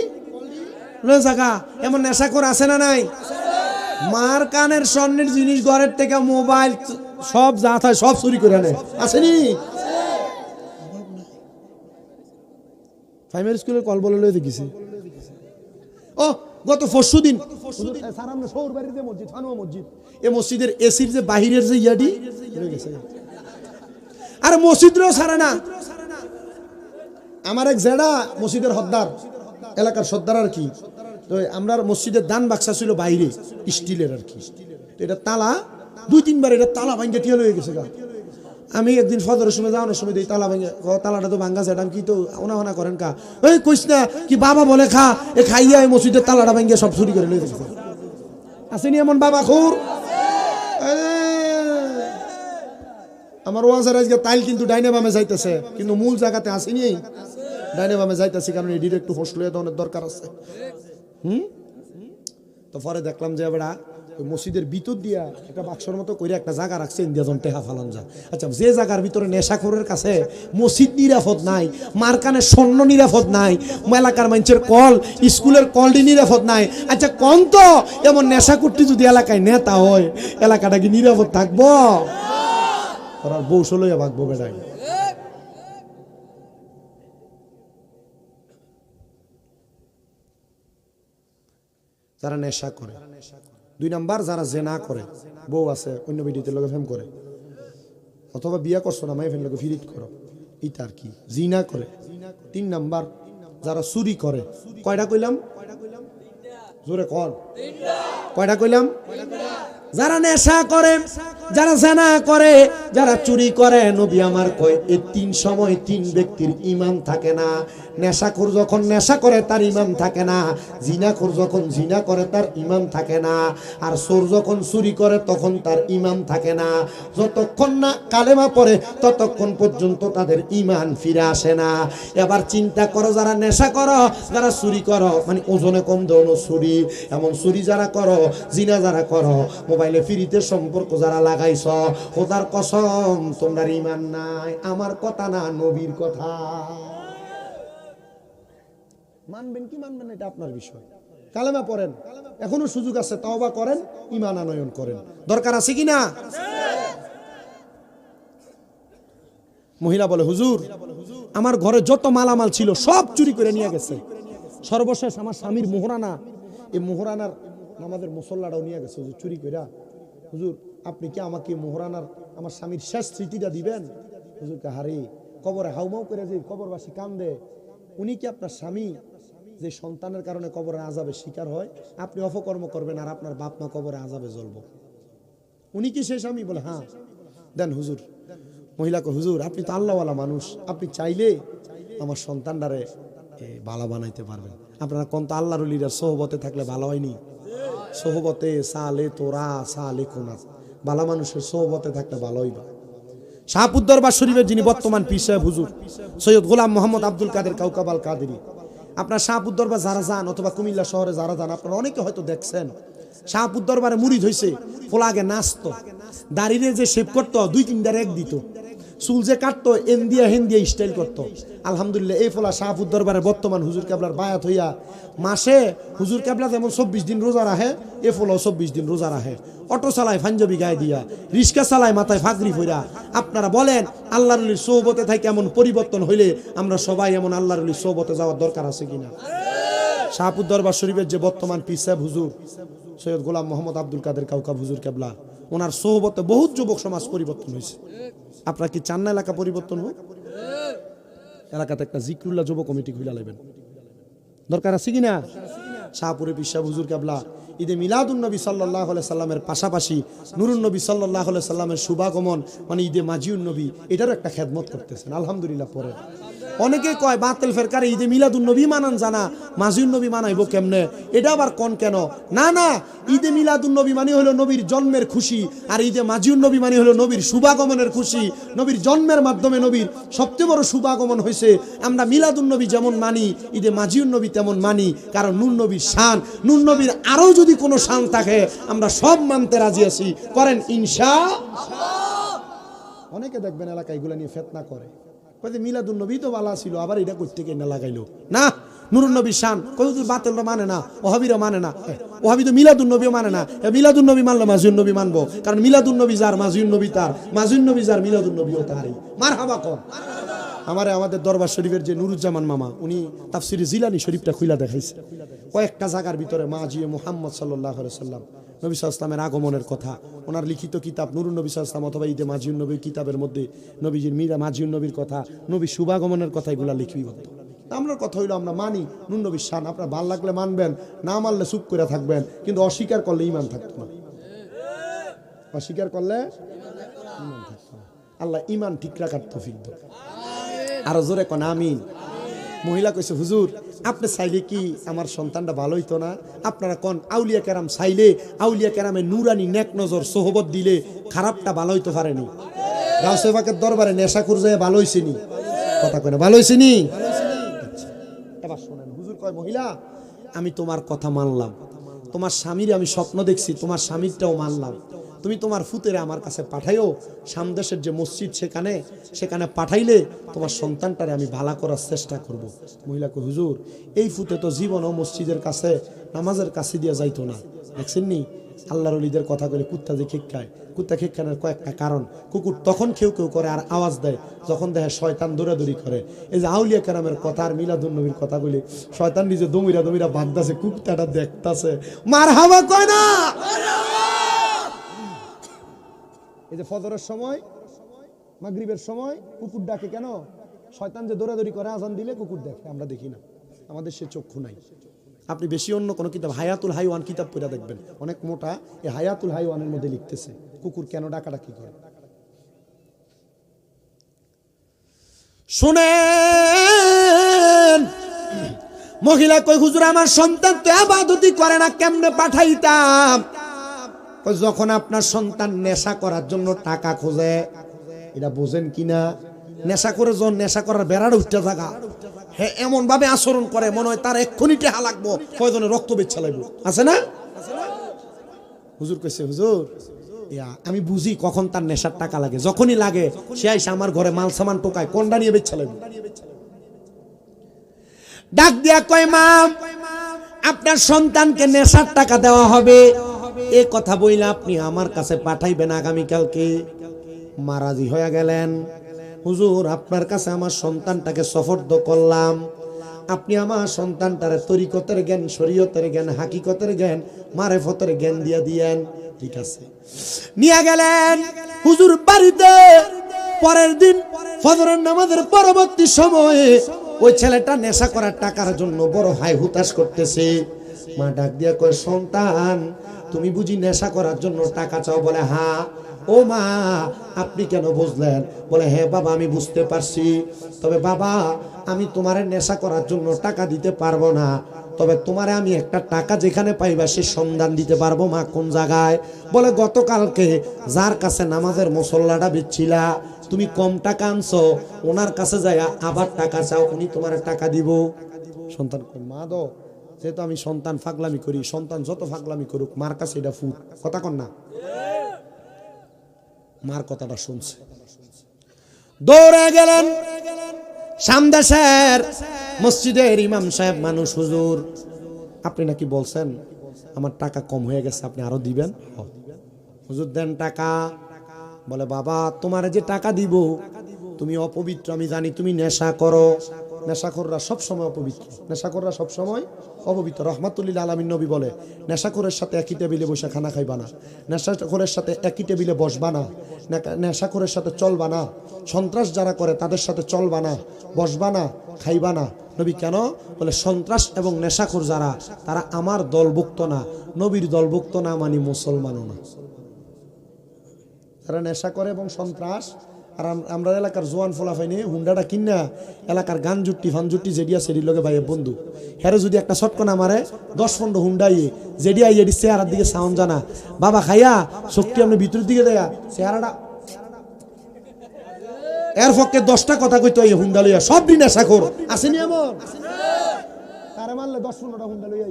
জায়গা, এমন নেশাখোর আছে না নাই? মার কানের স্বর্ণের জিনিস, ঘরের থেকে মোবাইল সব যা থাকে সব চুরি করে আনে, আসেনি? প্রাইমারি স্কুলের কল বলে লয়ে দেখিছি। ও গত পরশু দিন শহর বাড়ির যে মসজিদ, ফানুয়া মসজিদ, এই মসজিদের এসির যে বাহিরের যে ইয়াডি গেছে, আর মসজিদও ছাড়ে না। আমার এক জেডা মসজিদের হদ্দার, এলাকার সর্দার আর কি। তো আমরা মসজিদের দান বাক্সা ছিল বাইরে স্টিলের আর কি, তো এটা তালা 2-3 বার এটা তালা ভাঙ্গে টিয়া হয়ে গেছে গা। আমি একদিন ফজরের সময় যাওয়ানোর সময় দিই তালা ভাঙ্গে, তালাটা তো ভাঙ্গা যায়, আমি কি তো ওনা করেন কা, ওই কইস না কি বাবা বলে খা, এ খাইয়া এই মসজিদের তালাটা ভাঙ্গে সব চুরি করে লয়ে গেছে। আসেনি এমন বাবা খুর? আমার ওয়াজের আজকে তাইল কিন্তু ডাইনে বামে যাইতেছে, কিন্তু মূল জায়গাতে আসেনি, ডাইনে বামে যাইতেছি, কারণ এই ডিরেক্ট হোস্ট লয়ে দেওয়ার দরকার আছে। তো পরে দেখলাম যে এবার ওই মসজিদের ভিতর দিয়া একটা বাক্সর মতো করে একটা জায়গা রাখছে, ইন্ডিয়া জন টেহা ফালান যা। আচ্ছা, যে জায়গার ভিতরে নেশাখোরের কাছে মসজিদ নিরাপদ নাই, মারকানের স্বর্ণ নিরাপদ নাই, এলাকার মানুষের কল, স্কুলের কলটি নিরাপদ নাই। আচ্ছা কোন তো এমন নেশাকুট্টি যদি এলাকায় নেতা হয়, এলাকাটা কি নিরাপদ থাকবো? ওরা বৌস লইয়া ভাগবো বেড়াই। যারা নেশা করে, 2 নাম্বার যারা জেনা করে, বউ আছে অন্য বিডিতে লোকে ফেম করে, অথবা বিয়া করছো না মাই ফেম লোকে ফিরিট করো, এটা আর কি জিনা করে। 3 নাম্বার যারা চুরি করে। কয়টা কইলাম? জোরে কর, কয়টা কইলাম? যারা নেশা করে, যারা জেনা করে, যারা চুরি করে, নবী আমার কয় এই 3 সময় 3 ব্যক্তির ঈমান থাকে না। নেশাখোর যখন নেশা করে তার ঈমান থাকে না, জিনাখোর যখন জিনা করে তার ঈমান থাকে না, আর চোর যখন চুরি করে তখন তার ঈমান থাকে না। যতক্ষণ না কালেমা পড়ে ততক্ষণ পর্যন্ত তাদের ঈমান ফিরে আসে না। এবার চিন্তা করো, যারা নেশা করো, যারা চুরি করো, মানে ওজনে কম দেওয়ানো চুরি, এমন চুরি যারা করো, জিনা যারা করো, মোবাইলে ফ্রিতে সম্পর্ক যারা লাগাইছ, খোদার কসম তোমরা ঈমান নাই। আমার কথা না, নবীর কথা। মানবেন কি মানবেন এটা আপনার বিষয়। কালেমা পড়েন, এখনো সুযোগ আছে, তওবা করেন, ঈমান আনয়ন করেন, দরকার আছে কি না? মহিলা বলে, হুজুর আমার ঘরে যত মালামাল ছিল সব চুরি করে নিয়ে গেছে, সর্বশেষ আমার স্বামীর মোহরানা, এই মোহরানার নামাজের মুসল্লাটাও নিয়ে গেছে হুজুর চুরি কইরা। হুজুর আপনি কি আমাকে মোহরানার আমার স্বামীর শেষ স্মৃতিটা দিবেন? হুজুরকে হারি কবরে হাউমাউ করে যে কবরবাসী কান্দে, উনি কি আপনার স্বামী যে সন্তানের কারণে কবরে আযাবের শিকার হয়, আপনি অপকর্ম করবেন আর আপনার বাপ মা কবরে আযাবে জ্বলব, উনি কি সেই স্বামী? বলে হ্যাঁ। দেন হুজুর। মহিলাকে, হুজুর আপনি তো আল্লাহওয়ালা মানুষ, আপনি চাইলে আমার সন্তানটারে ভালো বানাইতে পারবেন। আপনারা কোন তো আল্লাহর ওলির সোহবতে থাকলে ভালো হয়নি? সোহবতে সালে তোরা সালে কোনা, ভালো মানুষের সোহবতে থাকলে ভালো হইবা। শাহপুর দরবার শরীফের যিনি বর্তমান পীর সাহেব হুজুর সৈয়দ গোলাম মোহাম্মদ আব্দুল কাদের কাউকাব আল কাদেরী, আপনার শাহপুর দরবার যারা যান অথবা কুমিল্লা শহরে যারা যান আপনারা অনেকে হয়তো দেখছেন শাহপুর দরবারে মুরিদ হয়েছে, ফোলা আগে নাচতো, দাড়িরে যে শেভ করতো 2-3টা রেক দিত, চুল যে কাটতো এন দিয়া হেন দিয়ে স্টাইল করতো। আলহামদুলিল্লাহ এই ফোলা শাহপুর দরবারে বর্তমান হুজুর কেবলার বায়াত হইয়া মাসে হুজুর কেবলা যেমন 24 দিন রোজা রাখে, এ ফোলাও 24 দিন রোজা রাখে, অটো চালায় পাঞ্জাবি গায়ে দিয়া, রিক্সা চালায় মাথায় ফাগরি ফইরা। আপনারা বলেন আল্লাহর ওলির সোহবতে থাকে এমন পরিবর্তন হইলে আমরা সবাই এমন আল্লাহর ওলির সোহবতে যাওয়ার দরকার আছে কিনা? শাহপুর দরবার শরীফের যে বর্তমান পীর সাহেব হুজুর সৈয়দ গোলাম মোহাম্মদ আব্দুল কাদের কাউকাব হুজুর কেবলা, ওনার সোহবতে বহুত যুবক সমাজ পরিবর্তন হয়েছে। আপনারা কি চান না এলাকা পরিবর্তন হোক? এলাকাতে একটা জিকরুল্লাহ যুব কমিটি খুলে নেবেন, দরকার আছে কিনা? শাহপুরে পীর সাহেব হুজুর কেবলা ঈদে মিলাদুন নবী সাল্লাল্লাহু আলাইহি সাল্লামের পাশাপাশি নুরুন নবী সাল্লাল্লাহু আলাইহি সাল্লামের শুভাগমন মানে ঈদে মাজিউন নবী, এটারও একটা খেদমত করতেছেন। আলহামদুলিল্লাহ। পরে অনেকে কয় বাতিল ফেরকারে ঈদে মিলাদুন নবী মানান জানা, মাজিউন নবী মানাইবো কেমনে? এটা আবার কোন কেন? না না, ঈদে মিলাদুন নবী মানে হলো নবীর জন্মের খুশি, আর ঈদে মাজিউন নবী মানে হলো নবীর শুভাগমনের খুশি। নবীর জন্মের মাধ্যমে নবীর সবচেয়ে বড় শুভাগমন হয়েছে। আমরা মিলাদুন নবী যেমন মানি, ঈদে মাজিউন নবী তেমন মানি, কারণ নূর নবীর শান, নূর নবীর আরো যদি কোনো শান থাকে আমরা সব মানতে রাজি আছি। করেন ইনশাআল্লাহ। অনেকে দেখবেন এলাকায় এগুলো নিয়ে ফিতনা করে, কয় যে মিলাদুন নবী তো ভালো ছিল, আবার এটা করতে কেন লাগাইলো? না, নুরুন নবীর শান কয় হুজুর বাতিলরা মানে না, ওহাবিরা মানে না। ওহাবি তো মিলাদুন নবীও মানে না, মিলাদুন নবী মানলে মাজিউন নবী মানবো, কারণ মিলাদুন নবী যার মাজিউন নবী তার, মাজিউন নবী যার মিলাদুন নবীও তারই। মারহাবা কর। আমাদের দরবার শরীফের যে নুরুজ্জামান মামা, উনি তাফসিরে জিলানী শরীফটা খুইলা দেখাইছে কয়েকটা জায়গার ভিতরে মাজিয়ে মুহাম্মদ সাল্লাল্লাহু আলাইহি সাল্লাম নবী সাল্লাল্লাহু আলাইহি সাল্লামের আগমনের কথা, ওনার লিখিত কিতাব নুরুন নবী সাল্লাল্লাহু আলাইহি সাল্লাম অথবা ঈদে মাজিউন নবীর কিতাবের মধ্যে নবীজির মিরা মাজিউন নবীর কথা, নবী শুভাগমনের কথা এগুলা লিখিবদ্ধ। আমরা কথা হইলো আমরা মানি নূর নবীর শান, আপনার ভাল লাগলে মানবেন, না মানলে চুপ করে থাকবেন, কিন্তু অস্বীকার করলে ঈমান থাকতো না। অস্বীকার করলে ঈমান থাকতো না। আল্লাহ ঈমান ঠিক রাখার তৌফিক দাও। আরো জোরে কোন আমিন। মহিলা কইছে হুজুর আপনি চাইলে কি আমার সন্তানটা ভালো হইতো না? আপনারা কোন আউলিয়া কেরাম চাইলে আউলিয়া কেরামে নুরানি নেক নজর সোহবত দিলে খারাপটা ভালো হইতে পারেনি? গাউসে পাকের দরবারে নেশাখুর যায় ভালো হইছে নি? কথা কয় না ভালো হইছে নি? এবার শুনেন, হুজুর কয় মহিলা আমি তোমার কথা মানলাম, তোমার স্বামীর আমি স্বপ্ন দেখছি, তোমার স্বামীরটাও মানলাম, তুমি তোমার ফুতেরে আমার কাছে পাঠাইও, সামদেশের যে মসজিদ সেখানে পাঠাইলে তোমার সন্তানটারে আমি ভালো করার চেষ্টা করব। মহিলা কয় হুজুর এই ফুতে তো জীবনও মসজিদের কাছে নামাজের কাছে দিয়ে যাইতো না। দেখছেন নি আল্লাহর ওলিদের কথা বলে কুত্তা যে খেক্কায়, কুত্তা খেক্কানোর কয়েকটা কারণ, কুকুর তখন কেউ করে আর আওয়াজ দেয় যখন দেখে শয়তান দৌড়াদৌড়ি করে। এই যে আউলিয়া কেরামের কথা আর মিলাদুন নবীর কথা বলি, শয়তান নিজে দমিরা বাঁধতাছে, কুত্তাটা দেখতাছে, মারহাবা কয় না? এই যে ফজরের সময় মাগরিবের সময় কুকুর ডাকে কেন? শয়তান যে দৌড়াদৌড়ি করে আজান দিলে কুকুর দেখে, আমরা দেখি না, আমাদের সে চক্ষু নাই। আপনি বেশি অন্য কোনো কিতাব হায়াতুল হাইওয়ান কিতাব পড়ে দেখবেন, অনেক মোটা, এই হায়াতুল হাইওয়ানের মধ্যে লিখতেছে কুকুর কেন ডাকাডাকি করে। শুনেন মহিলা কই হুজুর আমার সন্তান তো ইবাদতই করে না, কেমনে পাঠাইতাম? যখন আপনার সন্তান নেশা করার জন্য টাকা খোঁজে, এটা বোঝেন কিনা? নেশা করে যখন নেশা করার বেড়ার উঠতে থাকা, হ্যাঁ এমন ভাবে আচরণ করে মনে হয় তার এক্ষুনি টেহা লাগবো, কয়জনে রক্ত বেচ্ছা লাগবো, আছে না? হুজুর কইছে হুজুর আমি বুঝি কখন তার নেশার টাকা লাগে, যখনই লাগে সে আইসা আমার ঘরে মাল সামান টোকায়, কোনটা নিয়ে বেচ্ছা লাগবো। ডাক দিয়া কয় মা আপনার সন্তানকে নেশার টাকা দেওয়া হবে, এ কথা বইলে আপনি আমার কাছে পাঠাইবেন আগামীকালকে। মারাজি হয়ে গেলেন, হুজুর আপনার কাছে আমার সন্তানটাকে সফর্দ করলাম, আপনি আমার সন্তানটারে তরিকতের জ্ঞান, শরীয়তের জ্ঞান, হাকিকতের জ্ঞান, মারেফতের জ্ঞান দিয়া দিয়েন। ঠিক আছে, নিয়ে গেলেন হুজুর বাড়িতে। পরের দিন ফজরের নামাজের পরবর্তী সময়ে ওই ছেলেটা নেশা করার টাকার জন্য বড় হাই হুতাশ করতেছে। মা ডাক দিয়া কয় সন্তান তুমি বুঝি নেশা করার জন্য টাকা চাও? বলে হ্যাঁ। ও মা আপনি কেন বুঝলেন? বলে হ্যাঁ বাবা আমি বুঝতে পারছি, তবে বাবা আমি তোমারে নেশা করার জন্য টাকা দিতে পারবো না, তবে তোমারে আমি একটা টাকা যেখানে পাইবা সে সন্ধান দিতে পারবো। মা কোন জায়গায়? বলে গতকালকে যার কাছে নামাজের মুসল্লাটা বেচছিলা তুমি কম টাকা আনছো, ওনার কাছে যায় আবার টাকা চাও, উনি তোমার টাকা দিব। সন্তান কয় মা দো, যেহেতু আমি সন্তান ফাগলামি করি, সন্তান যত ফাগলামি করুক মার কাছে এটা ফুট, কথা কন না। মার কথাটা শুনছে, দৌড়ে গেলেন সামদেশের মসজিদের ইমাম সাহেব মানুষ, হুজুর আপনি নাকি বলছেন আমার টাকা কম হয়ে গেছে, আপনি আরো দিবেন। হুজুর দেন টাকা। বলে বাবা তোমার যে টাকা দিব তুমি অপবিত্র, আমি জানি তুমি নেশা করো, নেশাখোররা সবসময় অপবিত্র, নেশাখোররা সবসময় অপবিত্র। রহমাতুল্লিল আলামিন নবী বলে নেশাখোরের সাথে একই টেবিলে বসে খানা খাইবা না, নেশাখোরের সাথে একই টেবিলে বসবা না, নেশাখোরের সাথে চলবা না, সন্ত্রাস যারা করে তাদের সাথে চলবা না, বসবা না, খাইবা না। নবী কেন? বলে সন্ত্রাস এবং নেশাখোর যারা তারা আমার দলভুক্ত না, নবীর দলভুক্ত না মানে মুসলমানও না। যারা নেশা করে এবং সন্ত্রাস, আর আমরা এলাকার জোয়ান ফোলাফাই নিয়ে হুন্ডাটা কিনা এলাকার গান জুট্টি ফান জুট্টি জেডিয়া সেডির লগে ভাইয়ের বন্ধু, হ্যারে যদি একটা শটকনা মারে 10-15 হুন্ডাই জেডিয়া ইয়ে চেহারার দিকে সাউন্ড জানা, বাবা খাইয়া শক্তি আপনি ভিতরের দিকে দেয়া চেহারাটা এর পক্ষে 10টা কথা কইতে হয় হুন্ডা লইয়া, সব দিন নেশাখোর আসেনি এমন, তারে মারলে 10-15টা হুন্ডা লইয়া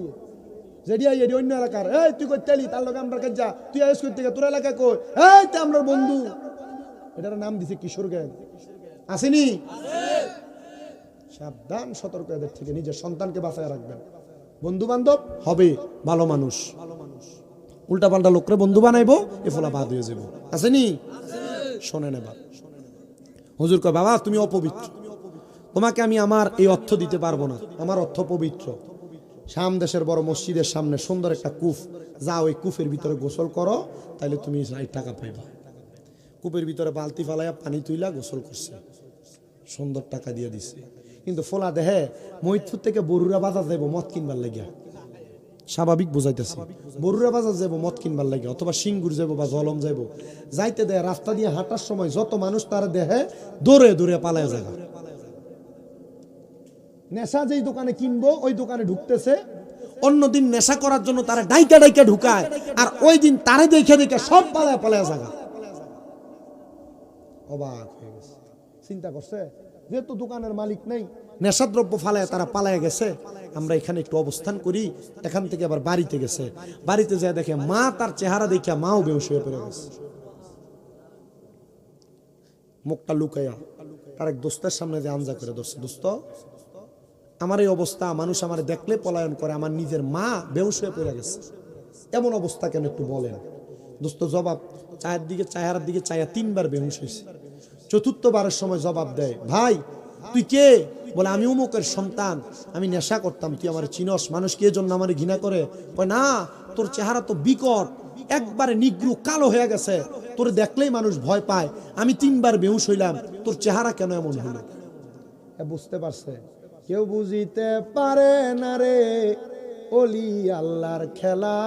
জেডিয়া ইয়ে অন্য এলাকার, এই তুই কই তেলি তার লগে আমরা কাজ যা, তুই আইস করতে তোর এলাকায় কই, এই তে আমরার বন্ধু, এটার নাম দিছে কিশোর গ্যাং, আসেনি? সাবধান, সতর্ক এদের থেকে, নিজের সন্তানকে বাঁচায় রাখবেন। বন্ধু বান্ধব হবে ভালো মানুষ, উল্টা পাল্টা লোকরে বন্ধু বানাইবো এ ফলা বাদ হয়ে যাবো, আসেনি? শোনেন এবার, হুজুর কয় বাবা তুমি অপবিত্র, তোমাকে আমি আমার এই অর্থ দিতে পারবো না, আমার অর্থ পবিত্র। সামদেশের বড় মসজিদের সামনে সুন্দর একটা কূপ, যাও ওই কূপের ভিতরে গোসল করো, তাইলে তুমি টাকা পাইবা। কূপের ভিতরে বালতি ফালাইয়া পানি তুইলা গোসল করছে, সুন্দর টাকা দিয়ে দিছে। কিন্তু ফোলা দেহে মহিদপুর থেকে বরুরা বাজার যাবো মদ কিনবার লাগিয়া, স্বাভাবিক বুঝাইতেছে, বরুরা বাজার যাবো মদ কিনবার লাগিয়া, অথবা সিঙ্গুর যাবো বা জলম যাবো, যাইতে দেয় রাস্তা দিয়ে হাঁটার সময় যত মানুষ তার দেহে দৌড়ে দৌড়ে পালায় যাবে। নেশা যেই দোকানে কিনবো ওই দোকানে ঢুকতেছে, অন্যদিন নেশা করার জন্য তারা ডাইকা ডাইকা ঢুকায়, আর ওই দিন তারে দেখে দেখে সব পালায় পালায় জায়গা। অবাক হয়ে গেছে, চিন্তা করছে যেহেতু দোকানের মালিক নেই, নেশাদ্রব্য ফালায় তারা পালায় গেছে, আমরা এখানে একটু অবস্থান করি। এখান থেকে আবার বাড়িতে গেছে, বাড়িতে যায় দেখে মা তার চেহারা দেখিয়া মাও বেহুশ হয়ে পড়ে গেছে, মুখটা লুকাইয়া তার এক দোস্তের সামনে যে আঞ্জা করে, দোস্ত আমার এই অবস্থা, মানুষ আমার দেখলে পলায়ন করে, আমার নিজের মা বেহুশ হয়ে পড়ে গেছে, এমন অবস্থা কেন একটু বলেন। দোস্ত জবাব, চেহারার দিকে চায়া 3বার বেহুশ হয়েছে। চতুর্থবারের সময় জবাব দেয়, ভাই তুই কে? বলে আমি অমুকের সন্তান, আমি নেশা করতাম, তুই আমার চিনস? মানুষ কি এজন্য আমার ঘৃণা করে? কয় না, তোর চেহারা তো বিকট, একবারে নিগ্রু কালো হয়ে গেছে, তোর দেখলেই মানুষ ভয় পায়, আমি 3বার বেহুশ হইলাম, তোর চেহারা কেন এমন হলো? বুঝতে পারছে, কেউ বুঝিতে পারে না রে ওলি আল্লাহর খেলা,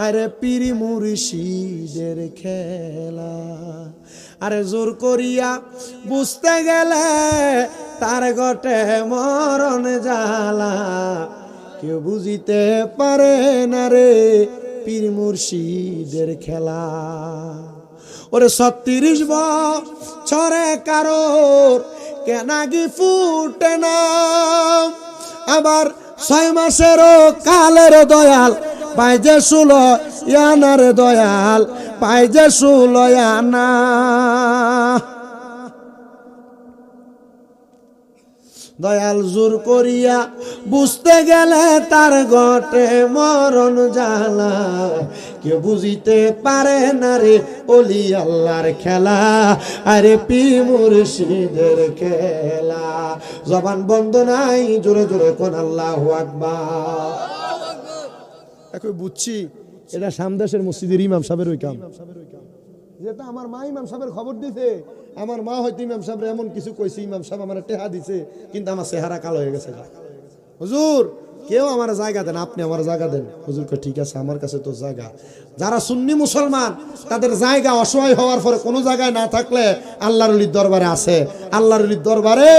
আরে পীর মুর্শিদের খেলা, আরে জোর করিয়া বুঝতে গেলে তার গটে মরণ জ্বালা, কেউ বুঝিতে পারে না রে পীর মুর্শিদের খেলা। ওরে 36 বছরে কারোর কেনাগি ফুটে না, আবার 6 মাসেরও কালের দয়াল পায় যে 16 ইয়ানার দয়াল পায় যে 16 ইয়ানা। দয়াল জোর করিয়া বুঝতে গেলে তার গটে মরণ জ্বালা, কেউ বুঝিতে পারে না রে ওলি আল্লাহর খেলা, আরে পীর মুর্শিদের খেলা। জবান বন্ধ নাই, জোরে জোরে কোন আল্লাহু আকবার। এখন বুঝছি এটা সামদেশের মসজিদের ইমাম সাহেবের ওই কাম, যেটা আমার মা ইমাম সাহেবের খবর দিছে, আমার মা হয়তো ইমাম সাহেব এমন কিছু কইছে, ইমাম সাহেব আমার টেহা দিছে, কিন্তু আমার চেহারা কালো হয়ে গেছে। হুজুর কেউ আমার জায়গা দেন, আপনি আমার জায়গা দেন। হুজুর কয় ঠিক আছে, আমার কাছে তো জায়গা। যারা সুন্নি মুসলমান তাদের জায়গা অসহায় হওয়ার পরে কোনো জায়গায় না থাকলে আল্লাহর ওলির দরবারে আছে, আল্লাহর ওলির দরবারে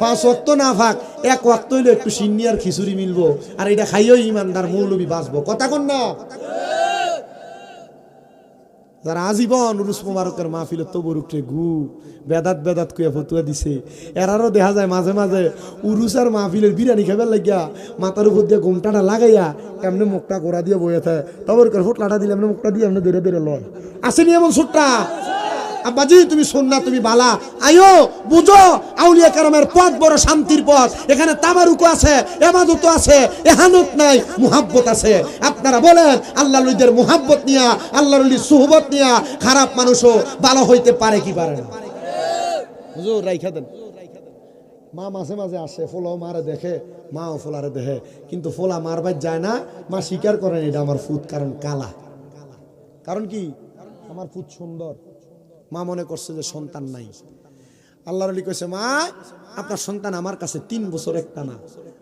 5 ওয়াক্ত না ফাক 1 ওয়াক্ত হইলে একটু সিন্নি আর খিচুড়ি মিলবো, আর এটা খাইও ইমানদার মৌলবি বাঁচবো, কথা কোন না? যারা আজীবন উরুস মোবারকের মাহফিলে তবুর উঠে বেদাত কুয়া ফতুয়া দিছে, এরারও দেখা যায় মাঝে মাঝে উরুস আর মাহফিলের বিরিয়ানি খাবার লাগিয়া মাথার উপর দিয়ে ঘুমটাটা লাগাইয়া এমনি মুখটা গোড়া দিয়ে বয়ে থাকে, তবর করে ফুটলাটা দিলে এমনি মুখটা দিয়ে এমনি ধরে লয়। আসেনি এমন ছোট্টা? আব্বাজি তুমি শোন না, তুমি বালা আয়ো বুঝো, আউলিয়া কেরামের পথ বড় শান্তির পথ। এখানে তাবারুকও আছে, ইবাদতও আছে, ইহানত নাই, মুহাব্বত আছে। আপনারা বলেন আল্লাহর ওলিদের মুহাব্বত নিয়া, আল্লাহর ওলির সুহবত নিয়া খারাপ মানুষও ভালো হইতে পারে কি পারে না? হুজুর রাইখা দেন। মা মাঝে মাঝে আসে, ফোলাও মারে দেখে, মাও ফোলারে দেখে, কিন্তু ফোলা মারবার যায় না। মা স্বীকার করেন এটা আমার ফুত, কারণ কালা। কারণ কি? আমার ফুত সুন্দর। মা মনে করছে যে সন্তান নাই। আল্লাহর ওলি কইছে, মা আপনার সন্তান আমার কাছে 3 বছর একটা না।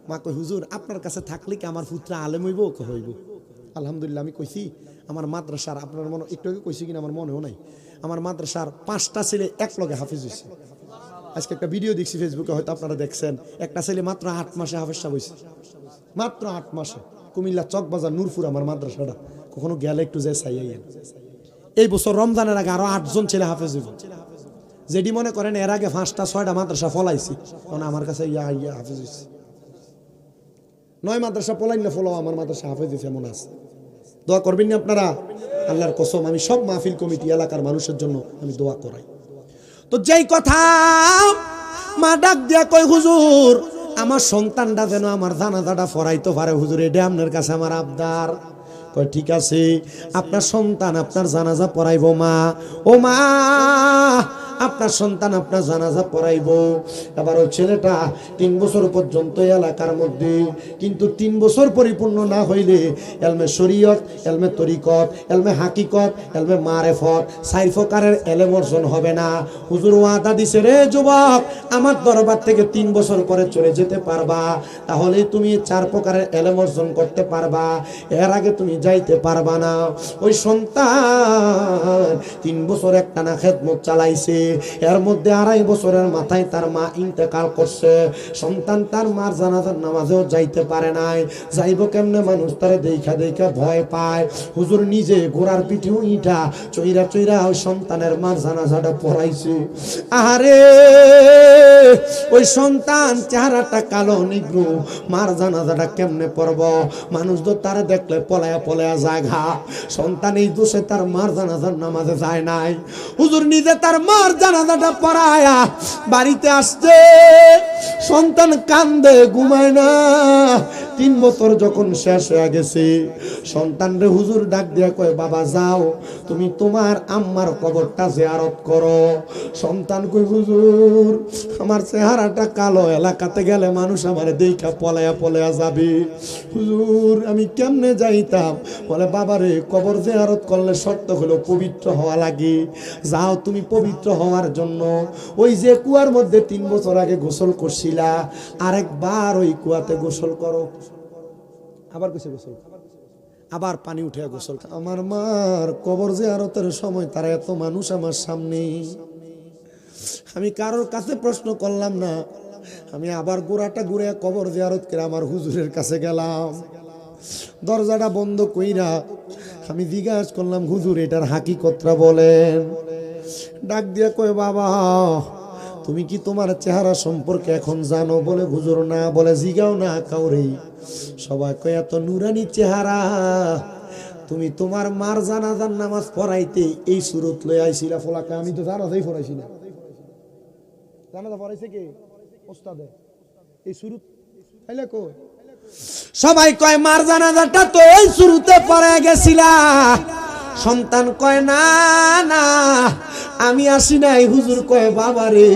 মা কই, হুজুর আপনার কাছে থাকলে কি আমার পুত্র আলেম হইব? হইব। আলহামদুলিল্লাহ। আমি কইছি আমার মাদ্রাসার, আপনার মনে একটু আগে কইছি কিনা আমার মনেও নাই, আমার মাদ্রাসার 5টা ছেলে এক লগে হাফিজ হয়েছে। আজকে একটা ভিডিও দেখছি ফেসবুকে, হয়তো আপনারা দেখছেন। একটা ছেলে মাত্র 8 মাসে হাফেজ সাহেব হয়েছে, মাত্র 8 মাসে। কুমিল্লা চকবাজার নূরপুর আমার মাদ্রাসাটা, কখনো গেলে একটু যাই চাইয়াইয়েন। এই বছর রমজানের আগে আরো 8 জন ছেলে হাফেজ হইব। যেটি মনে করেন এর আগে 5টা 6টা মাদ্রাসা ফলাইছি, মানে আমার কাছে ইয়া হাফেজ হয়েছে। 9 মাদ্রাসা পলাই না ফলাও, আমার মাদ্রাসা হাফেজ হয়েছে এমন আছে। দোয়া করবেন না আপনারা? আল্লাহর কসম, আমি সব মাহফিল কমিটি এলাকার মানুষের জন্য আমি দোয়া করাই। তো যেই কথা মা ডাক দিয়া কই, হুজুর আমার সন্তানটা যেন আমার জানাজাটা পড়াইতে পারে হুজুর, এটা আপনার কাছে আমার আবদার। কই ঠিক আছে, আপনার সন্তান আপনার জানাজা পড়াইবো মা। ও মা, আপনার সন্তান আপনার জানাজা পড়াইবো। এবার ওই ছেলেটা 3 বছর পর্যন্ত এলাকার মধ্যে, কিন্তু 3 বছর পরিপূর্ণ না হইলে এলমে শরীয়ত, এলমে তরিকত, এলমে হাকিকত, এলমে মারেফত 4 প্রকারের এলেম অর্জন হবে না। হুজুর ওয়াদা দিছে, রে যুবক, আমার দরবার থেকে 3 বছর পরে চলে যেতে পারবা, তাহলে তুমি 4 প্রকারের এলেম অর্জন করতে পারবা, এর আগে তুমি যাইতে পারবা না। ওই সন্তান 3 বছর একটানা খেদমত চালাইছে, এর মধ্যে 2.5 বছরের মাথায় তার মা ইন্তেকাল করছে। সন্তান তার মার জানাজার নামাজেও যাইতে পারে নাই। যাইব কেমনে? মানুষ তারে দেখা দেখা ভয় পায়। হুজুর নিজে ঘোড়ার পিঠেও ইটা চইরা চইরা ওই সন্তানের মার জানাজাটা পড়াইছে। আহারে, ওই সন্তান চেহারাটা কালো নিগ্রু, মার জানাজাটা কেমনে পড়ব? মানুষ তো তারে দেখলে পলায়া পলায়া জায়গা। সন্তান এই দোষে তার মার জানাজার নামাজে যায় নাই। হুজুর নিজে তার মার জানাজাটা পড়ায়া বাড়িতে আসছে, সন্তান কান্দে, ঘুমায় না। 3 বছর যখন শেষ হয়ে গেছে, সন্তান রে হুজুর ডাক দিয়া কয়, বাবা যাও তুমি তোমার আম্মার কবরটা জিয়ারত করো। সন্তান কই, হুজুর আমার চেহারাটা কালো, এলাকাতে গেলে মানুষ আমারে দেখা পলায়া পলায়া যাবে, হুজুর আমি কেমনে যাইতাম? বলে, বাবারে কবর জিয়ারত করলে শর্ত হলো পবিত্র হওয়া লাগে। যাও তুমি পবিত্র হওয়ার জন্য ওই যে কুয়ার মধ্যে 3 বছর আগে গোসল করছিলা, আরেকবার ওই কুয়াতে গোসল করো। আবার কইছে গোসল, আবার পানি উঠে গোসল। আমার মার কবর জিয়ারতের সময় তারা এত মানুষ আমার সামনে, আমি কারোর কাছে প্রশ্ন করলাম না, আমি আবার গোড়াটা ঘুরে কবর জিয়ারত করে আমার হুজুরের কাছে গেলাম। দরজাটা বন্ধ কইরা আমি জিজ্ঞাসা করলাম, হুজুর এটার হাকিকতটা বলেন। ডাক দিয়া কয়, বাবা তুমি কি তোমার চেহারা সম্পর্কে এখন জানো? বলে, হুজুর না। বলে, জিগাও না কাউরে। সবাই কয়, এত নুরানি চেহারা, তুমি তোমার মার জানাজার নামাজ পড়াইতে এই সুরত লই আইছিলা? ফলাকে আমি তো জানাজাই পড়াইছি না। জানাজা পড়াইছে কে? ওস্তাদে। এই সুরত আইলা কই? সবাই কয়, মার জানাজাটা তো এই শুরুতে পড়ে গেছিলা। সন্তান কয়, না না আমি আসি নাই। হুজুর কয়, বাবা রে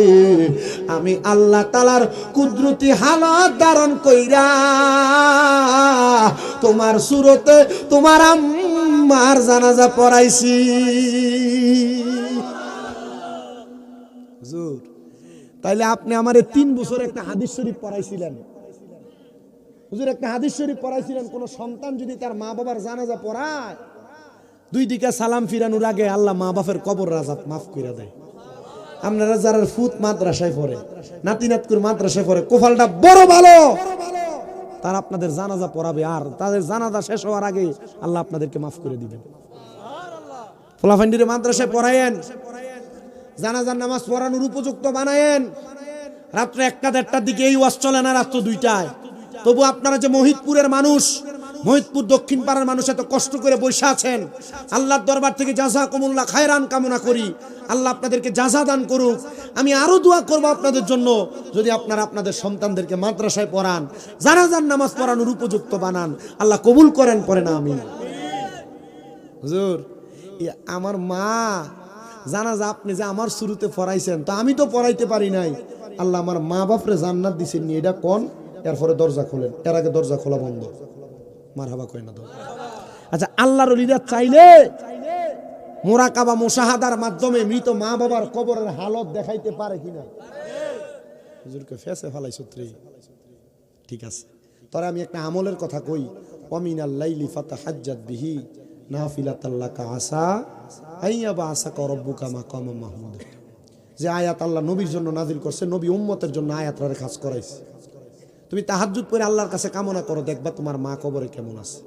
আমি আল্লাহ তাআলার কুদরতি হালত ধারণ কইরা তোমার সুরতে তোমার আম্মার জানাজা পড়াইছি। হুজুর তাইলে আপনি আমারে 3 বছর একটা হাদিস শরীফ পড়াইছিলেন। হুজুর একটা হাদিস শরীফ পড়াইছিলেন, কোন সন্তান যদি তার মা বাবার জানাজা পড়ায়, 2 দিকে সালাম ফিরানোর আগে আল্লাহ মা বাপের কবর রাজাত মাফ করে দেয়। আপনারা যারা ফুত মাদ্রাসায় পড়ে, নাতি নাতকুর মাদ্রাসায় পড়ে, কোফালটা বড় ভালো, তারা আপনাদের জানাজা পড়াবে, আর তাদের জানাজা শেষ হওয়ার আগে আল্লাহ আপনাদেরকে মাফ করে দিবেন। পোলাফান্ডিরে মাদ্রাসায় পড়ায়েন, জানাজার নামাজ পড়ানোর উপযুক্ত বানায়েন। রাত্রে 1টা-1:30টার দিকে এই ওয়াজ চলে না, রাত্র 2টায়। তবু আপনারা যে মহিতপুরের মানুষ, মহিতপুর দক্ষিণ পাড়ার মানুষ এত কষ্ট করে বসে আছেন, আল্লাহর দরবার থেকে জাযাকুমুল্লাহ খায়রান কামনা করি। আল্লাহ আপনাদেরকে জাযা দান করুক। আমি আরো দোয়া করব আপনাদের জন্য, যদি আপনারা আপনাদের সন্তানদেরকে মাদ্রাসায় পড়ান, জানাজার নামাজ পড়ানোর উপযুক্ত বানান, আল্লাহ কবুল করেন, পড়েন আমিন। হুজুর, আমার মা জানাজা আপনি যে আমার শুরুতে পড়াইছেন, তো আমি তো পড়াইতে পারি নাই, আল্লাহ আমার মা বাপরে জান্নাত দিছেন নি, এটা কোন? এরপরে দরজা খোলেন, এর আগে দরজা খোলা বন্ধ। মারহাবা কয় না তো? আচ্ছা, আল্লাহর ওলিরা চাইলে মুরাকাবা মুশাহাদার মাধ্যমে মৃত মা বাবার কবরের হালত দেখাইতে পারে কিনা? হুজুরকে ফেসে ফেলাইছো ত্রি, ঠিক আছে। তবে আমি একটা আমলের কথা কই, ওয়ামিনাল লাইলি ফাতাহাজ্জাত বিহি নাফিলাতাল লাকা আসা আইয়াবা আসাকা রাব্বুকা মাকামাম মাহমুদ। যে আয়াত আল্লাহ নবীর জন্য নাজিল করছে, নবী উম্মতের জন্য আয়াতটারে খাস করাইছে। তুমি তাহাজ্জুদ পড়ে আল্লাহর কাছে কামনা করো, দেখবা তোমার মা কবরে কেমন আছে।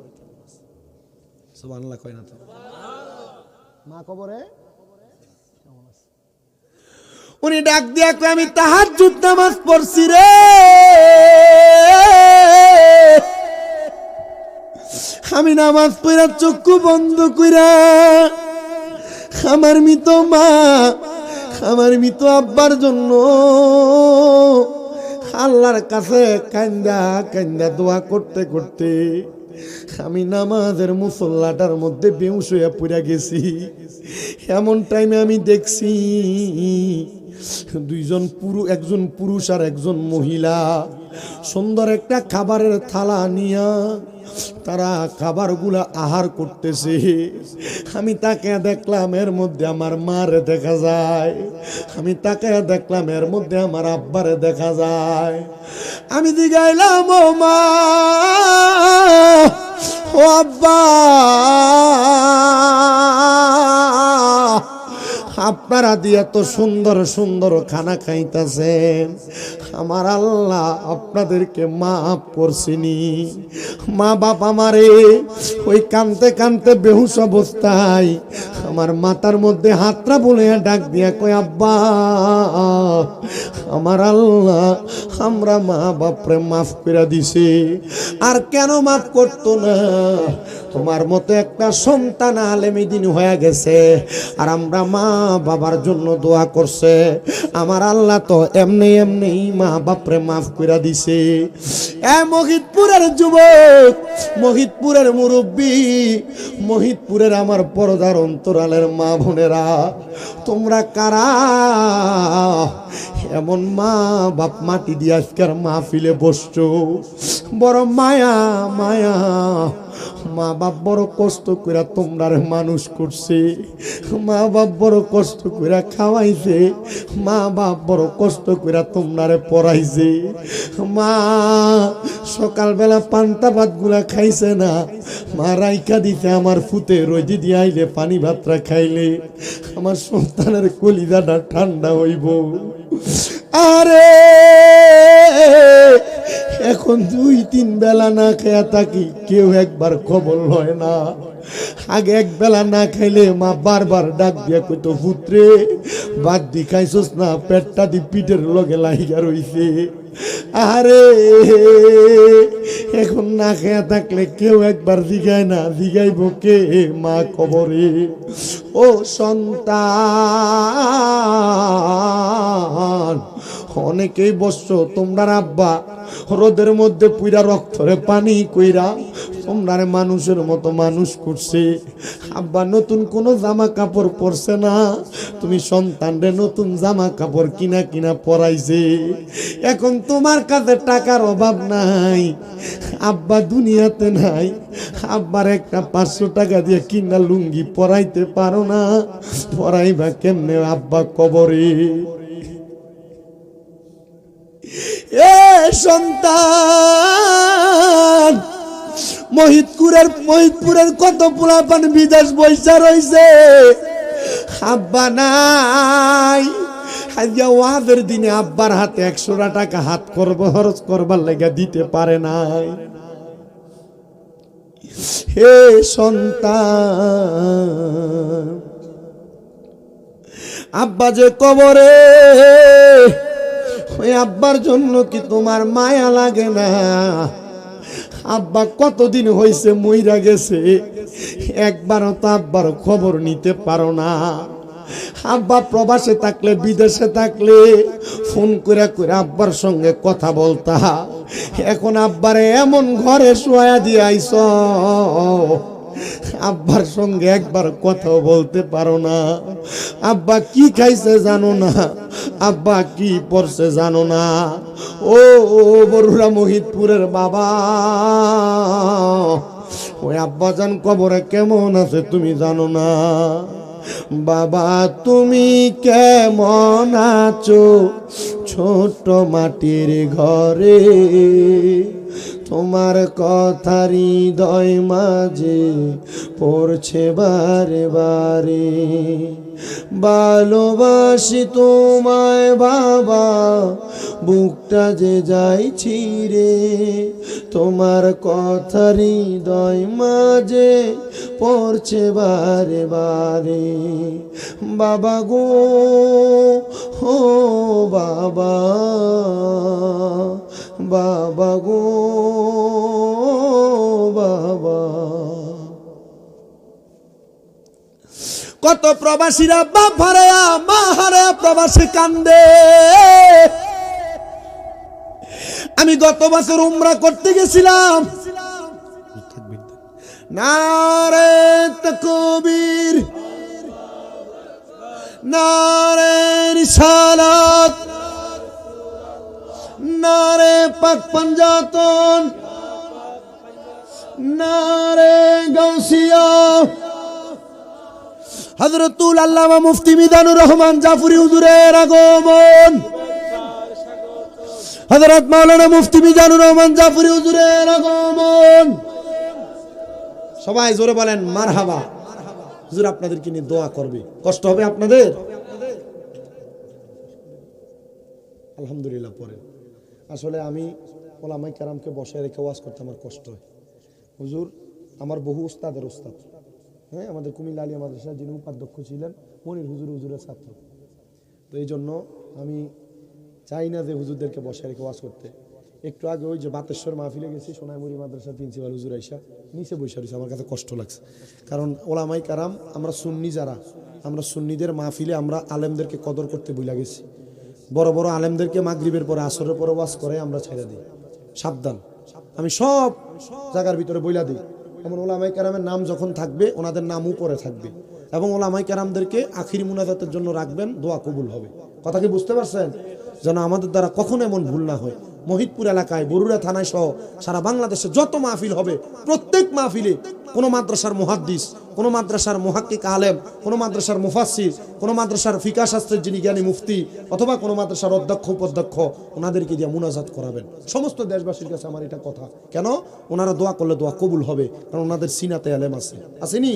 সুবহানাল্লাহ কয় না তো? মা কবরে কেমন আছে? উনি ডাক দিয়া কয়, আমি তাহাজ্জুদ নামাজ পড়ছি রে, আমি নামাজ পড়া চক্ষু বন্ধ কইরা আমার মৃত মা, আমার মৃত আব্বার জন্য আল্লাহর কাছে কান্দা কান্দা দোয়া করতে করতে আমি নামাজের মুসল্লাটার মধ্যে বেহুশ হয়ে পড়ে গেছি। এমন টাইমে আমি দেখছি একজন পুরুষ আর একজন মহিলা সুন্দর একটা খাবারের থালা নিয়া তারা খাবারগুলা আহার করতেছে। আমি তাকে দেখলাম, এর মধ্যে আমার মারে দেখা যায়, আমি তাকে দেখলাম, এর মধ্যে আমার আব্বারে দেখা যায়। আমি জিগাইলাম, ও মা, ও আব্বা, আপনারা দিয়ে তো সুন্দর সুন্দর খানা খাইতেছেন, আমার আল্লাহ আপনাদেরকে মাফ করছিনি? মা বাপ আমারে ওই কানতে কানতে বেহুশ অবস্থায় আমার মাথার মধ্যে হাতটা বলে ডাক দিয়া কয়, আব্বা, আমার আল্লাহ আমরা মা বাপরে মাফ করে দিছে। আর কেন মাফ করতো না? তোমার মতো একটা সন্তান আলেমী দিন হয়ে গেছে, আর আমরা মা বাবার জন্য দোয়া করছে, আমার আল্লাহ তো এমনি এমনি মা বাপরে মাফ করে দিছে। এ মহিতপুরের যুবক, মহিতপুরের মুরব্বী, মহিতপুরের আমার পর্দার অন্তরালের মা বোনেরা, তোমরা কারা এমন মা বাপ মাটি দিয়ে আজকের মাহফিলে বসছো? বড় মায়া মায়া, মা বাপ বড় কষ্ট করে তোমরা মানুষ করছে, মা বাপ বড় কষ্ট করে খাওয়াইছে, মা বাপ বড় কষ্ট করে তোমরা পড়াইছে। মা সকালবেলা পান্তা ভাত গুলা খাইছে না, মা রাইখা দিতে আমার ফুতে রোজি দিয়ে আইলে পানি ভাতটা খাইলে আমার সন্তানের কলিজাটা ঠান্ডা হইব। আরে এখন 2-3 বেলা না খেয়া থাকি, কেউ একবার খবর লয় না। আগে এক বেলা না খাইলে মা বারবার ডাক দিয়া কইতো, পুত্রে ভাত দি খাইছস না? পেটটা দি পিঠের লগে লাইগা রইছে। আরে এখন না খেয়া থাকলে কেউ একবার জিগায় না, জিগাইব কে মা কবরে? ও সন্তান, অনেকেই বসছো, তোমরা আব্বা রোদের মধ্যে পুইরা রক্তরে পানি কইরা তোমরা মানুষের মতো মানুষ করছে। আব্বা নতুন কোনো জামা কাপড় পরছে না, তুমি সন্তানরে নতুন জামা কাপড় কিনা কিনা পরাইছে। এখন তোমার কাছে টাকার অভাব নাই, আব্বা দুনিয়াতে নাই, আব্বার একটা 500 টাকা দিয়ে কিনা লুঙ্গি পরাইতে পারো না, পরাইবা কেমনে আব্বা কবরে? এ সন্তান, মহিতপুরের কত পোলাপান বিদেশ বৈশা রইছে, আব্বা নাই। আজকে ওয়াদের দিনে আব্বার হাতে 100 টাকা হাত খরচ করবার লেগে দিতে পারে নাই। হে সন্তান, আব্বা যে কবরে, ওই আব্বার জন্য কি তোমার মায়া লাগে না? আব্বা কতদিন হইছে মইরা গেছে, একবারও তো আব্বার খবর নিতে পারো না। আব্বা প্রবাসে থাকলে, বিদেশে থাকলে ফোন করে করে আব্বার সঙ্গে কথা বলতা। এখন আব্বারে এমন ঘরে শোয়া দিয়ে আইছ, আব্বার সঙ্গে একবার কথাও বলতে পারো না। আব্বা কি খাইছে জানো না, আব্বা কি পড়ছে জানো না। ও বরুড়া মহিতপুরের বাবা, ওই আব্বাজান কবরে কেমন আছে তুমি জানো না। বাবা তুমি কেমন আছো ছোট মাটির ঘরে, তোমার কথা হৃদয় মাঝে পড়ছে বারে বারে। ভালোবাসি তোমায় বাবা, বুকটা যে যাইছি রে, তোমার কথা হৃদয় মাঝে পড়ছে বারে বারে। বাবা গো ও বাবা, বাবা গো বাবা। কত প্রবাসীরা বাপ হারায়া মা হারায়া প্রবাসী কান্দে। আমি গত বছর উমরা করতে গেছিলাম, নারে তাকবীর, নারে রিসালাত, নারে পাক পাঞ্জাতন, নারে গাউসিয়া। হযরতুল আল্লামা মুফতি মিজানুর রহমান জাফরি হুজুরের আগমন, হযরত মাওলানা মুফতি মিজানুর রহমান জাফরি হুজুরের আগমন। সবাই জোরে বলেন মারহাবা। হুজুর আপনাদেরকে নিয়ে দোয়া করবে, কষ্ট হবে আপনাদের? আলহামদুলিল্লাহ। পরে আসলে আমি ওলামায়ে কেরামকে বসায় রেখে ওয়াজ করতে আমার কষ্ট হয়। হুজুর আমার বহু উস্তাদের উস্তাদ, হ্যাঁ, আমাদের কুমিল্লা আলিয়া মাদ্রাসার যিনি উপাধ্যক্ষ ছিলেন মনির হুজুরের ছাত্র। তো এই জন্য আমি চাই না যে হুজুরদেরকে বসায় রেখে ওয়াজ করতে। একটু আগে ওই যে বাতেশ্বর মাহফিলে গেছি, সোনাইমুড়ি মাদ্রাসার প্রিন্সিপাল হুজুর আইসা নিচে বসে রয়েছে, আমার কাছে কষ্ট লাগছে। কারণ ওলামায়ে কেরাম আমরা সুন্নি, যারা আমরা সুন্নিদের মাহফিলে আমরা আলেমদেরকে কদর করতে ভুলে গেছি। বড় বড় আলেমদেরকে মাগরিবের পরে আসরের পরে ওয়াজ করে আমরা ছেড়ে দিই। সাবধান, আমি সব জায়গার ভিতরে বইলা দিই। এমন ওলামায়ে কেরামের নাম যখন থাকবে ওনাদের নামও পরে থাকবে, এবং ওলামায়ে কেরামদেরকে আখিরি মুনাজাতের জন্য রাখবেন, দোয়া কবুল হবে। কথা কি বুঝতে পারছেন? যেন আমাদের দ্বারা কখনো এমন ভুল না হয়। মহিতপুর এলাকায়, বরুড়া থানায় সহ সারা বাংলাদেশে যত মাহফিল হবে, প্রত্যেক মাহফিলে কোনো মাদ্রাসার মুহাদ্দিস, কোনো মাদ্রাসার মুহাক্কিক আলেম, কোনো মাদ্রাসার মুফাসসির, কোনো মাদ্রাসার ফিকা শাস্ত্রের যিনি জ্ঞানী মুফতি, অথবা কোনো মাদ্রাসার অধ্যক্ষ উপাধ্যক্ষ, ওনাদেরকে দিয়ে মুনাজাত করাবেন। সমস্ত দেশবাসীর কাছে আমার এটা কথা। কেন? ওনারা দোয়া করলে দোয়া কবুল হবে, কারণ ওনাদের সিনাতে আলেম আছে, আসেনি?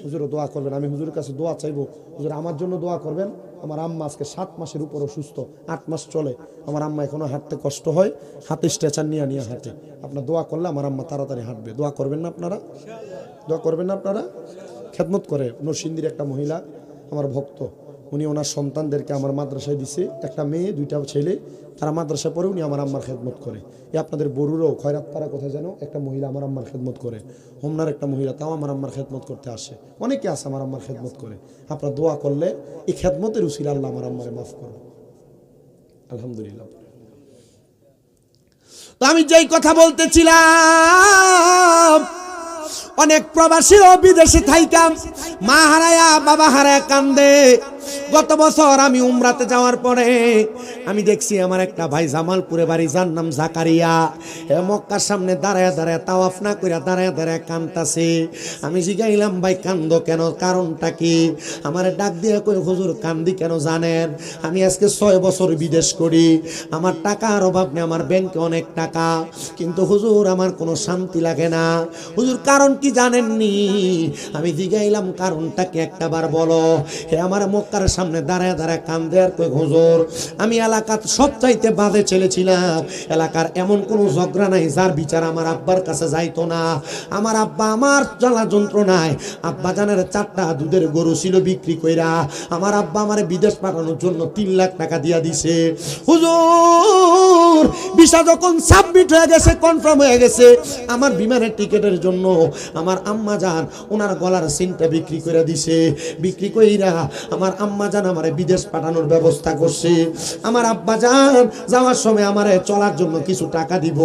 হুজুরও দোয়া করবেন, আমি হুজুরের কাছে দোয়া চাইবো। হুজুর আমার জন্য দোয়া করবেন। আমার আম্মা আজকে 7 মাসের উপর অসুস্থ, 8 মাস চলে। আমার আম্মা এখনো হাঁটতে কষ্ট হয়, হাতে স্ট্রেচার নিয়ে নিয়ে হাঁটে। আপনার দোয়া করলে আমার আম্মা তাড়াতাড়ি হাঁটবে। দোয়া করবেন না আপনারা? দোয়া করবেন না আপনারা? খেদমত করে নরসিংদীর একটা মহিলা আমার ভক্ত, উনি ওনার সন্তানদেরকে আমার মাদ্রাসায় দিছে, একটা মেয়ে 2টা ছেলে, তারা মাদ্রাসায় পড়ে, উনি আমার আম্মার খেদমত করে। এই আপনাদের বরুরও খয়রাতপাড়া কোথায় যেন একটা মহিলা আমার আম্মার খেদমত করে, হোমনার একটা মহিলা, তাও আমার আম্মার খেদমত করতে আসে। অনেকে আছে আমার আম্মার খেদমত করে। আপনার দোয়া করলে এই খেদমতের উসিলা আল্লাহ আমার আম্মারে মাফ করবে। আলহামদুলিল্লাহ। তো আমি যেই কথা বলতেছিলাম, অনেক প্রবাসীরা বিদেশে থাইকাম মা হারায়া বাবা হারায়া কান্দে। গত বছর আমি উমরাতে যাওয়ার পরে আমি দেখছি আমার একটা ভাই জামালপুরে বাড়ি, যার নাম জাকারিয়া, এ মক্কার সামনে দাঁড়ায় দাঁড়ায় তাওয়াফ না কইরা দাঁড়ায় দাঁড়ায় কান্দতাছে। আমি জিগাইলাম ভাই কান্দো কেন, কারণটা কি? আমারে ডাক দিয়ে কই হুজুর কান্দি কেন জানেন? আমি আজকে 6 বছর বিদেশ করি, আমার টাকার অভাব নেই, আমার ব্যাংকে অনেক টাকা, কিন্তু হুজুর আমার কোনো শান্তি লাগে না। হুজুর কারণ কি জানেননি? আমি জিগাইলাম কারণটা কি একটাবার বলো। হে আমার মক্কার সামনে দাঁড়ায় দাঁড়ায় কান্দে আর কই হুজুর আমি এলাকার সবচাইতে বাজে ছেলে ছিলাম। এলাকার এমন কোনো ঝগড়া নাই যার বিচার আমার আব্বার কাছে যাইতো না। আমার আব্বা আমার জ্বালা যন্ত্রণায় আব্বা জানের 4টা দুধের গরু ছিল বিক্রি কইরা আমার আব্বা আমার বিদেশ পাঠানোর জন্য 3 লাখ টাকা দিয়া দিছে। হুজুর ভিসা যখন সাবমিট হয়ে গেছে, কনফার্ম হয়ে গেছে, আমার বিমানের টিকেটের জন্য আমার আম্মা জান ওনার গলার সিনটা বিক্রি করে দিছে। বিক্রি কইরা আমার আম্মা জান আমারে বিদেশ পাঠানোর ব্যবস্থা করছে। আমার আব্বা জান যাওয়ার সময় আমারে চলার জন্য কিছু টাকা দিব।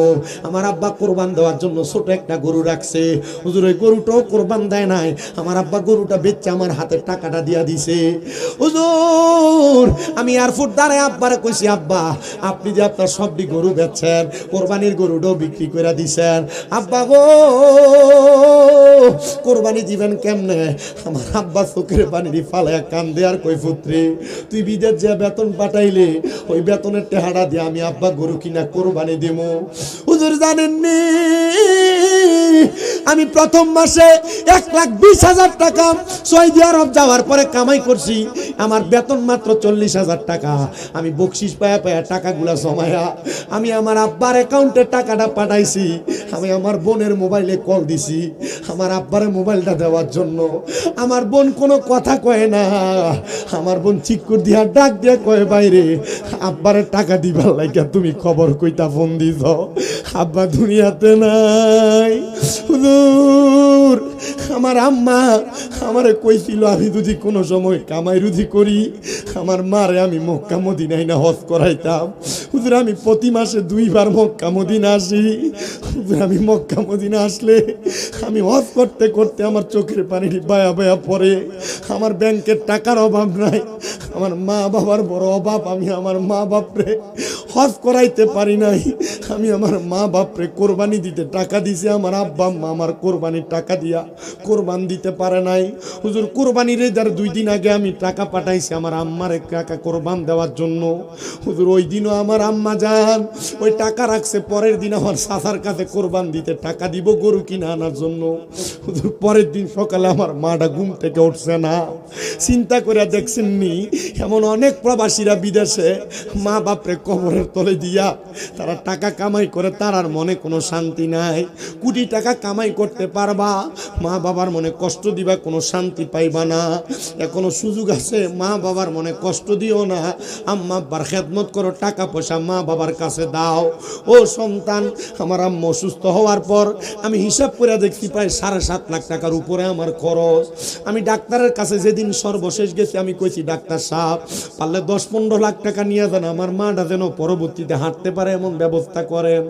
আমার আব্বা কোরবান দেওয়ার জন্য ছোট একটা গরু রাখছে। হুজুর ওই গরুটাও কোরবান দেয় নাই, আমার আব্বা গরুটা বেচে আমার হাতে টাকাটা দিয়া দিছে। হুজুর আমি এয়ারপোর্ট দাঁড়ায় আব্বারে কইছি, আব্বা আপনি যে আপনার সবটি গরু বেচছেন, কোরবানির গরুটাও বিক্রি করে দিছেন, আব্বা গো কোরবানি দিবেন কেমনে? আমার আব্বা চোখের পানি ফালায় কান্দে আর কই, পুত্রে তুই বিদেশ যে বেতন পাঠাইলে ওই বেতনের টেহারা দিয়ে আমি আব্বা গরু কিনা কোরবানি দেবো। হুজুর জানেননি আমি প্রথম মাসে 1,20,000 টাকা সৌদি আরব যাওয়ার পরে কামাই করছি। আমার বেতন মাত্র 40,000 টাকা। আমি বকশিস পায়া পায়া টাকাগুলা জমায়া আমি আমার আব্বার অ্যাকাউন্টে টাকাটা পাঠাইছি। আমি আমার বোনের মোবাইলে কল দিছি আমার আব্বারে মোবাইলটা দেওয়ার জন্য। আমার বোন কোনো কথা কয় না, আমার বোন চিক্কুর দিয়া ডাক দিয়া কয়, বাইরে আব্বারে টাকা দিবার লাগিয়া তুমি খবর কইতা ফোন দিছ, আব্বা দুনিয়াতে নাই। হুজুর আমার আম্মা আমারে কইছিল আমি যদি কোনো সময় কামাই রুজি করি আমার মারে আমি মক্কা মদিনায় না হজ করাইতাম। হুজুর আমি প্রতি মাসে 2 বার মক্কা মদিনা আসি। হুজুর আমি মক্কা মদিনা আসলে আমি হজ করতে করতে আমার চোখের পানি বায়া বায়া পড়ে। আমার ব্যাংকের টাকার অভাব নাই, আমার মা বাবার বড় অভাব। আমি আমার মা বাপরে হজ করাইতে পারি নাই। আমি আমার মা বাপরে কোরবানি দিতে টাকা দিছি, আমার আব্বা আম্মা আমার কোরবানির টাকা দিয়া কোরবান দিতে পারে নাই। হুজুর কোরবানির এদার 2 দিন আগে আমি টাকা পাঠাইছি আমার আম্মার টাকা কোরবান দেওয়ার জন্য। হুজুর ওই দিনও আমার আম্মা যান ওই টাকা রাখছে, পরের দিন আমার চাচার কাছে কোরবান দিতে টাকা দিব গরু কিনে আনার জন্য। হুজুর পরের দিন সকালে আমার মাটা ঘুম থেকে উঠছে না। চিন্তা করে দেখছেননি এমন অনেক প্রবাসীরা বিদেশে মা বাপরে কবরের তলে দিয়া তারা টাকা কামাই করে, তারার মনে কোনো শান্তি নাই। কোটি টাকা কামাই করতে পারবা, মা বাবার মনে কষ্ট দিবা, কোনো শান্তি পাইবা না। এখনো সুযোগ আছে, মা বাবার মনে কষ্ট দিও না। আম্মা আব্বার খেদমত করো, টাকা পয়সা মা বাবার কাছে দাও। ও সন্তান আমার আম্মা অসুস্থ হওয়ার পর আমি হিসাব করে দেখছি প্রায় 7.5 লাখ টাকার উপরে আমার খরচ। আমি ডাক্তারের কাছে যেদিন সর্বশেষ গেছি আমি কইছি, ডাক্তার সাহেব পারলে 10-15 লাখ টাকা নিয়ে যান, আমার মাটা যেন পরবর্তীতে হাঁটতে পারে এমন ব্যবস্থা করেন।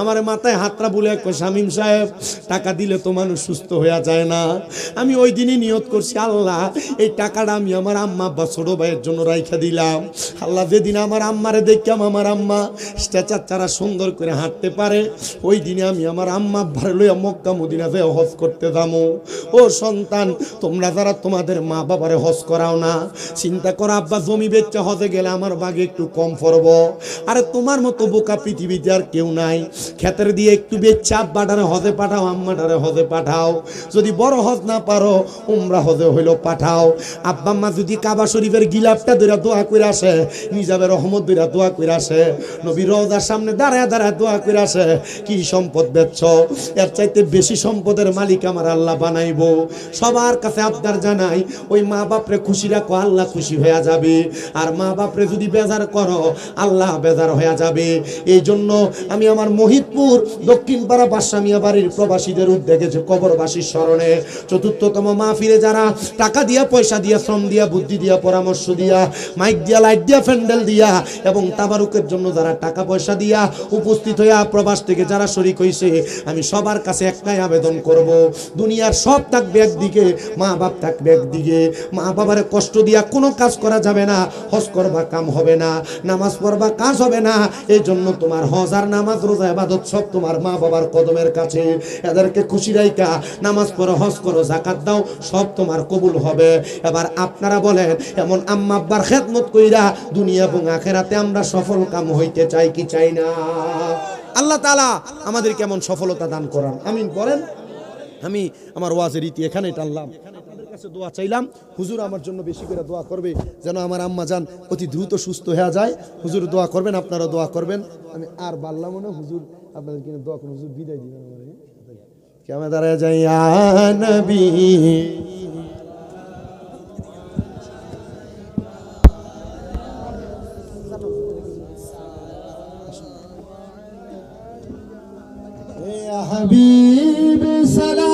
আমার মাথায় হাতটা বুলে কই, শামীম সাহেব টাকা দিলে তো মানুষ সুস্থ হয়ে যায় না। আমি ওই দিনই নিয়ত করছি, আল্লাহ এই টাকাটা আমি আমার আম্মা বা ছোট ভাইয়ের জন্য রাইখা দিলাম। আল্লাহ যেদিন আমার আম্মারে দেখলাম আমার আম্মা স্ট্যাচার ছাড়া সুন্দর করে হাঁটতে পারে, ওই দিনে আমি আমার আম্মা ভারে লইয়া মক্কা মদিনাতে হজ করতে যাবো। ও সন্তান তোমরা যারা তোমাদের মা বাবারে হজ করাও না, চিন্তা করো আব্বা জমি বেচে হজে গেলে আমার বাগে একটু কম পড়ব। আরে তোমার মতো বোকা পৃথিবীতে আর কেউ নাই। ক্ষেতের দিয়ে একটু বেচে আব্বাটারে হজে পাঠাও, আম্মাটারে হজে পাঠাও। যদি বড় হজ না পারো উমরা হজে হইলো পাঠাও। আব্বা আম্মা যদি কাবা শরীফের গিলাফটা ধরে দোয়া করে আসে, নিজাবের রহমত ধরে দোয়া করে আসে, নবী রওজার সামনে দাঁড়ায় দাঁড়ায় দোয়া করে আসে, কি সম্পদ বেচছ, এর চাইতে বেশি সম্পদের মালিক আমার আল্লাহ বানাইবো। সবার কাছে আবদার জানাই, ওই মা বাপরে খুশি রাখো, আল্লাহ খুশি হয়ে যাবে। আর মা বাপরে যদি বেজার করো আল্লাহ বেজার হয়ে যাবে। এই জন্য আমি আমার মহিদপুর দক্ষিণ পাড়া বাদশামিয়া বাড়ির প্রবাসীদের উদ্যোগে যে কবরবাসীর স্মরণে ৪র্থতম মাহফিলে যারা টাকা দিয়া, পয়সা দিয়া, শ্রম দিয়া, বুদ্ধি দিয়া, পরামর্শ দিয়া, মাইক দিয়া, লাইট দিয়া, প্যান্ডেল দিয়া এবং তাবারুকের জন্য যারা টাকা পয়সা দিয়া উপস্থিত হইয়া প্রবাস থেকে যারা শরীক হইছে, আমি সবার কাছে একটাই আবেদন করব, দুনিয়ার সব থাকবে একদিকে, মা বাপ থাকবে একদিকে। মা বাবারে কষ্ট দিয়া কোনো কাজ করা যাবে না, হজ করবা কাম হবে না, নামাজ পড়বা কাজ হবে না। এই জন্য তোমার হজ আর নামাজ, রোজা, ইবাদত সব তোমার মা বাবার কদমের কাছে। এদেরকে খুশি রাইকা নামাজ পড়ো, হজ করো, যাকাত দাও, সব তোমার কবুল হবে। এবার আপনারা বলেন, এমন আম্মা আব্বার খেদমত কইরা দুনিয়া এবং আখেরাতে আমরা সফল কাম হইতে চাই কি চাই না? আল্লাহ তাআলা আমাদের কেমন সফলতা দান করান, আমিন বলেন। আমি আমার ওয়াজের রীতি এখানে টানলাম। কাছে দোয়া চাইলাম, হুজুর আমার জন্য বেশি করে দোয়া করবে যেন আমার আম্মা জান অতি দ্রুত সুস্থ হয়ে যায়। হুজুর দোয়া করবেন, আপনারা দোয়া করবেন। আমি আর বললাম না, হুজুর আপনাদেরকে দোয়া করুন, হুজুর বিদায় দিবেন আমারে। কেমন দাঁড়ায় যাই ইয়া নবী يا حبيب سلام